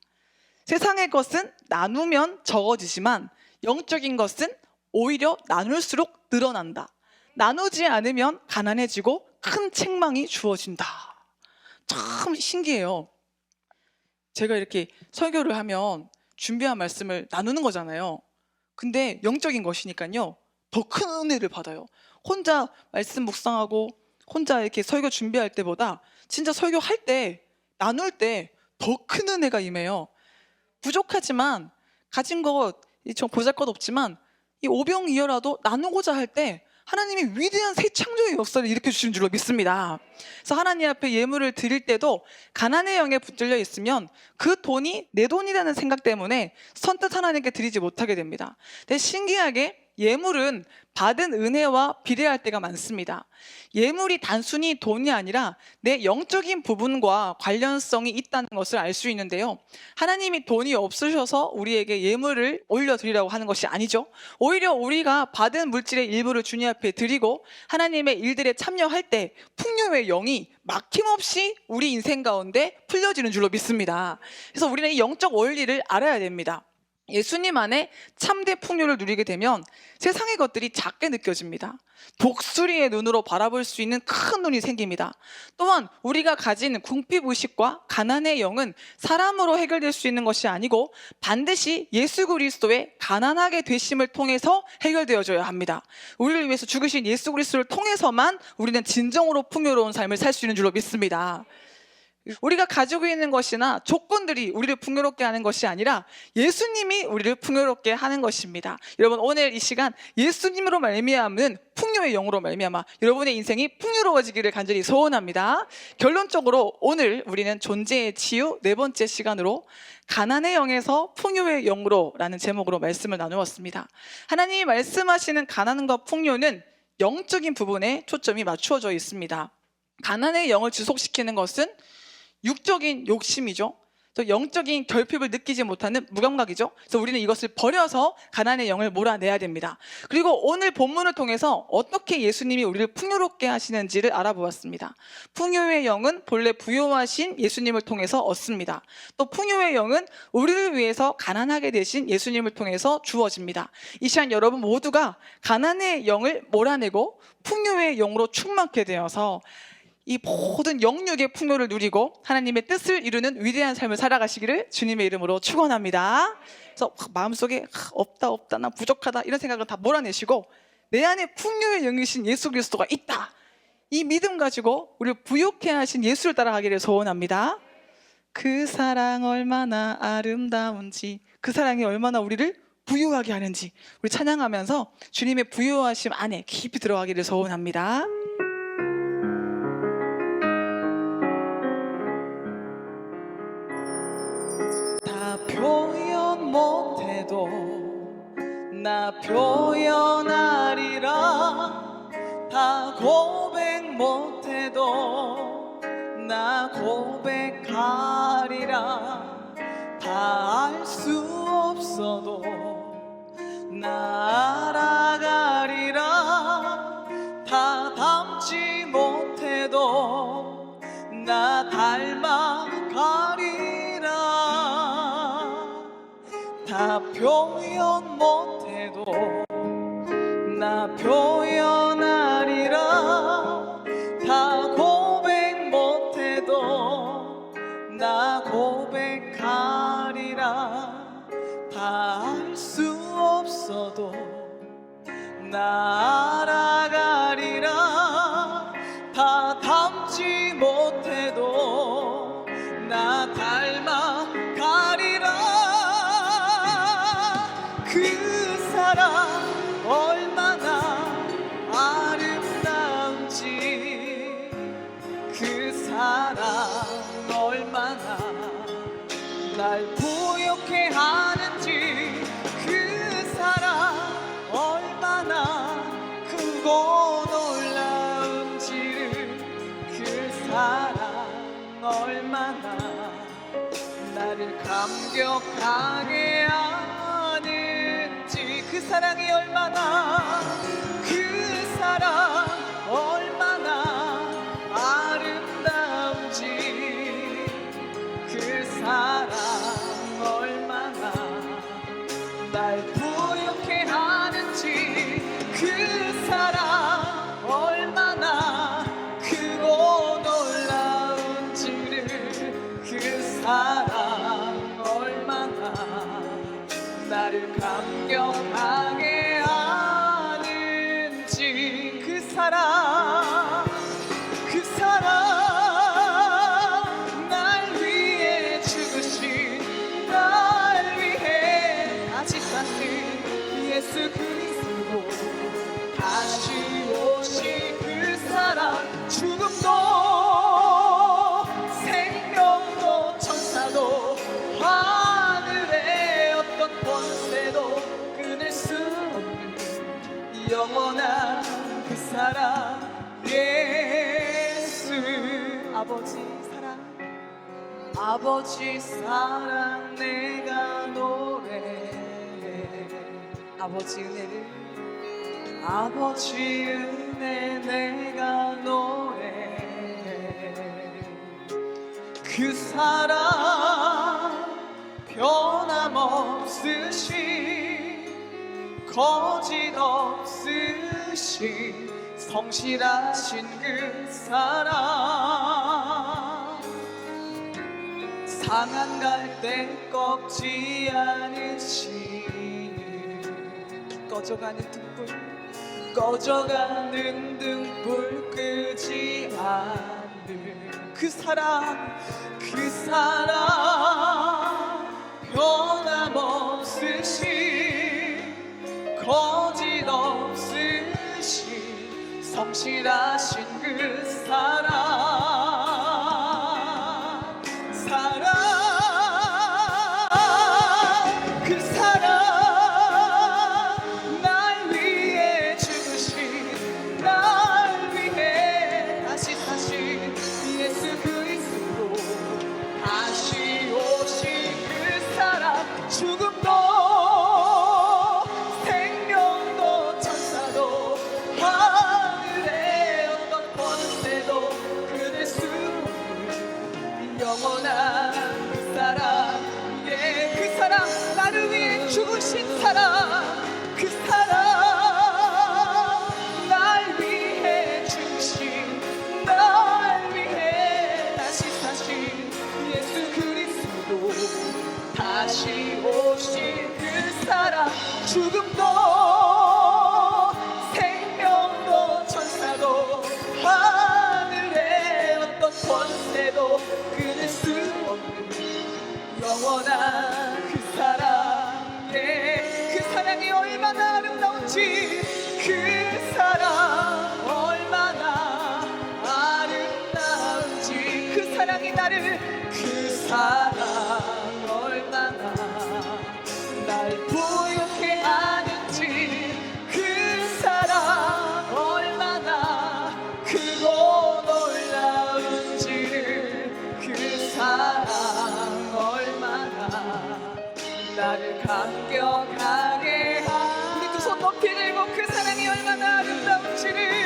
세상의 것은 나누면 적어지지만 영적인 것은 오히려 나눌수록 늘어난다. 나누지 않으면 가난해지고 큰 책망이 주어진다. 참 신기해요. 제가 이렇게 설교를 하면 준비한 말씀을 나누는 거잖아요. 근데 영적인 것이니까요, 더 큰 은혜를 받아요. 혼자 말씀 묵상하고 혼자 이렇게 설교 준비할 때보다 진짜 설교할 때, 나눌 때 더 큰 은혜가 임해요. 부족하지만, 가진 것 좀 보잘것없지만 이 오병이어라도 나누고자 할 때 하나님이 위대한 새 창조의 역사를 일으켜 주시는 줄로 믿습니다. 그래서 하나님 앞에 예물을 드릴 때도 가난의 영에 붙들려 있으면 그 돈이 내 돈이라는 생각 때문에 선뜻 하나님께 드리지 못하게 됩니다. 근데 신기하게 예물은 받은 은혜와 비례할 때가 많습니다. 예물이 단순히 돈이 아니라 내 영적인 부분과 관련성이 있다는 것을 알 수 있는데요, 하나님이 돈이 없으셔서 우리에게 예물을 올려드리라고 하는 것이 아니죠. 오히려 우리가 받은 물질의 일부를 주님 앞에 드리고 하나님의 일들에 참여할 때 풍요의 영이 막힘없이 우리 인생 가운데 풀려지는 줄로 믿습니다. 그래서 우리는 이 영적 원리를 알아야 됩니다. 예수님 안에 참된 풍요를 누리게 되면 세상의 것들이 작게 느껴집니다. 독수리의 눈으로 바라볼 수 있는 큰 눈이 생깁니다. 또한 우리가 가진 궁핍의식과 가난의 영은 사람으로 해결될 수 있는 것이 아니고 반드시 예수 그리스도의 가난하게 되심을 통해서 해결되어져야 합니다. 우리를 위해서 죽으신 예수 그리스도를 통해서만 우리는 진정으로 풍요로운 삶을 살 수 있는 줄로 믿습니다. 우리가 가지고 있는 것이나 조건들이 우리를 풍요롭게 하는 것이 아니라 예수님이 우리를 풍요롭게 하는 것입니다. 여러분, 오늘 이 시간 예수님으로 말미암은 풍요의 영으로 말미암아 여러분의 인생이 풍요로워지기를 간절히 소원합니다. 결론적으로 오늘 우리는 존재의 치유 네 번째 시간으로 가난의 영에서 풍요의 영으로 라는 제목으로 말씀을 나누었습니다. 하나님이 말씀하시는 가난과 풍요는 영적인 부분에 초점이 맞추어져 있습니다. 가난의 영을 지속시키는 것은 육적인 욕심이죠. 또 영적인 결핍을 느끼지 못하는 무감각이죠. 그래서 우리는 이것을 버려서 가난의 영을 몰아내야 됩니다. 그리고 오늘 본문을 통해서 어떻게 예수님이 우리를 풍요롭게 하시는지를 알아보았습니다. 풍요의 영은 본래 부요하신 예수님을 통해서 얻습니다. 또 풍요의 영은 우리를 위해서 가난하게 되신 예수님을 통해서 주어집니다. 이 시간 여러분 모두가 가난의 영을 몰아내고 풍요의 영으로 충만케 되어서 이 모든 영육의 풍요를 누리고 하나님의 뜻을 이루는 위대한 삶을 살아가시기를 주님의 이름으로 축원합니다. 그래서 마음속에 없다 나 부족하다 이런 생각을 다 몰아내시고 내 안에 풍요의 영이신 예수 그리스도가 있다, 이 믿음 가지고 우리를 부유케 하신 예수를 따라가기를 소원합니다. 그 사랑 얼마나 아름다운지, 그 사랑이 얼마나 우리를 부유하게 하는지 우리 찬양하면서 주님의 부유하심 안에 깊이 들어가기를 소원합니다. 표현 못해도 나 표현하리라. 다 고백 못해도 나 고백하리라. 다 알 수 없어도 나 알아가리라. 다 담지 못해도 나 닮아가리라. 다 표현 못해도 나 표현하리라. 다 고백 못해도 나 고백하리라. 다 알 수 없어도 나 알아가리라. 다 담지 못해도 나 닮아가리라. 그 사랑 얼마나 아름다운지, 그 사랑 얼마나 날 부욕해 하는지, 그 사랑 얼마나 크고 놀라운지를 얼마나 나를 감격하게 하는지, 그 사랑이 얼마나, 그 사랑 얼마나 아름다운지, 그 사랑 얼마나 날 부유케 하는지, 그 사랑 얼마나 크고 놀라운지를, 그 사랑 얼마나 나를 감격하게 하는지, 그 사랑, 그 사랑 날 위해 죽으신, 날 위해 다시 사신 예수 그리스도, 다시 오신 그 사랑, 죽음도 생명도 천사도 하늘의 어떤 권세도 끊을 수 없는 영원한 그 사랑 예수. 아버지 사랑, 아버지 사랑 내가 노래해. 아버지 은혜를, 아버지 은혜 내가 노래해. 그 사랑 변함없으신, 거짓 없으신, 성실하신 그 사랑, 상한 갈대 꺾지 않으신, 꺼져가는 등불, 꺼져가는 등불 끄지 않는 그 사랑, 그 사랑 변함없으신, 거짓 없으신, 성실하신 그 사랑, 사랑, 그 사랑 날 위해 죽으신, 날 위해 다시 사신 예수 그리스도, 다시 오신 그 사랑, 죽음도 생명도 천사도 하늘의 어떤 권세도 끊을 수 없는 영원한 그 사랑, 예, 그 사랑, 나를 위해 죽으신 사랑, 그 사랑 날 위해 죽으신, 날 위해 다시 사신 예수 그리스도, 다시 오신 그 사랑, 죽음도 생명도 천사도 하늘의 어떤 권세도 끊을 수 없는 영원한 그 사랑, 예, 그 사랑이 얼마나 아름다운지, 그 사랑 얼마나 아름다운지, 그 사랑이 나를, 그 사랑 얼마나 날 부유케 하는지, 그 사랑 얼마나 크고 놀라운지를, 그 사랑 얼마나 나를 감격하게 하. 우리 두 손 높이 들고 그 사랑이 얼마나 아름다운지를,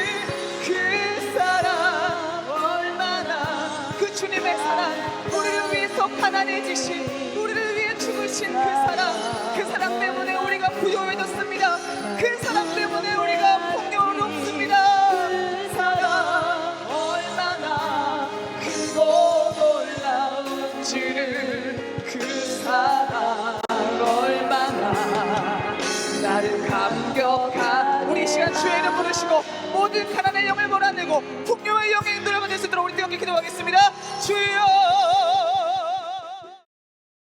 그 사랑 얼마나, 그 주님의 사랑, 우리를 위해서 가난해지신, 우리를 위해 죽으신 그 사랑, 그 사랑 때문에 우리가 부유해졌습니다. 그 사랑 때문에 우리가 풍요롭습니다. 그 사랑 얼마나 크고 놀라운지를, 그 사랑 얼마나 나를 감격한. 우리 이 시간 주의 이름 부르시고 모든 가난의 영을 몰아내고 풍요의 영에 인도를 받을 수 있도록 우리 뜨겁게 기도하겠습니다. 주여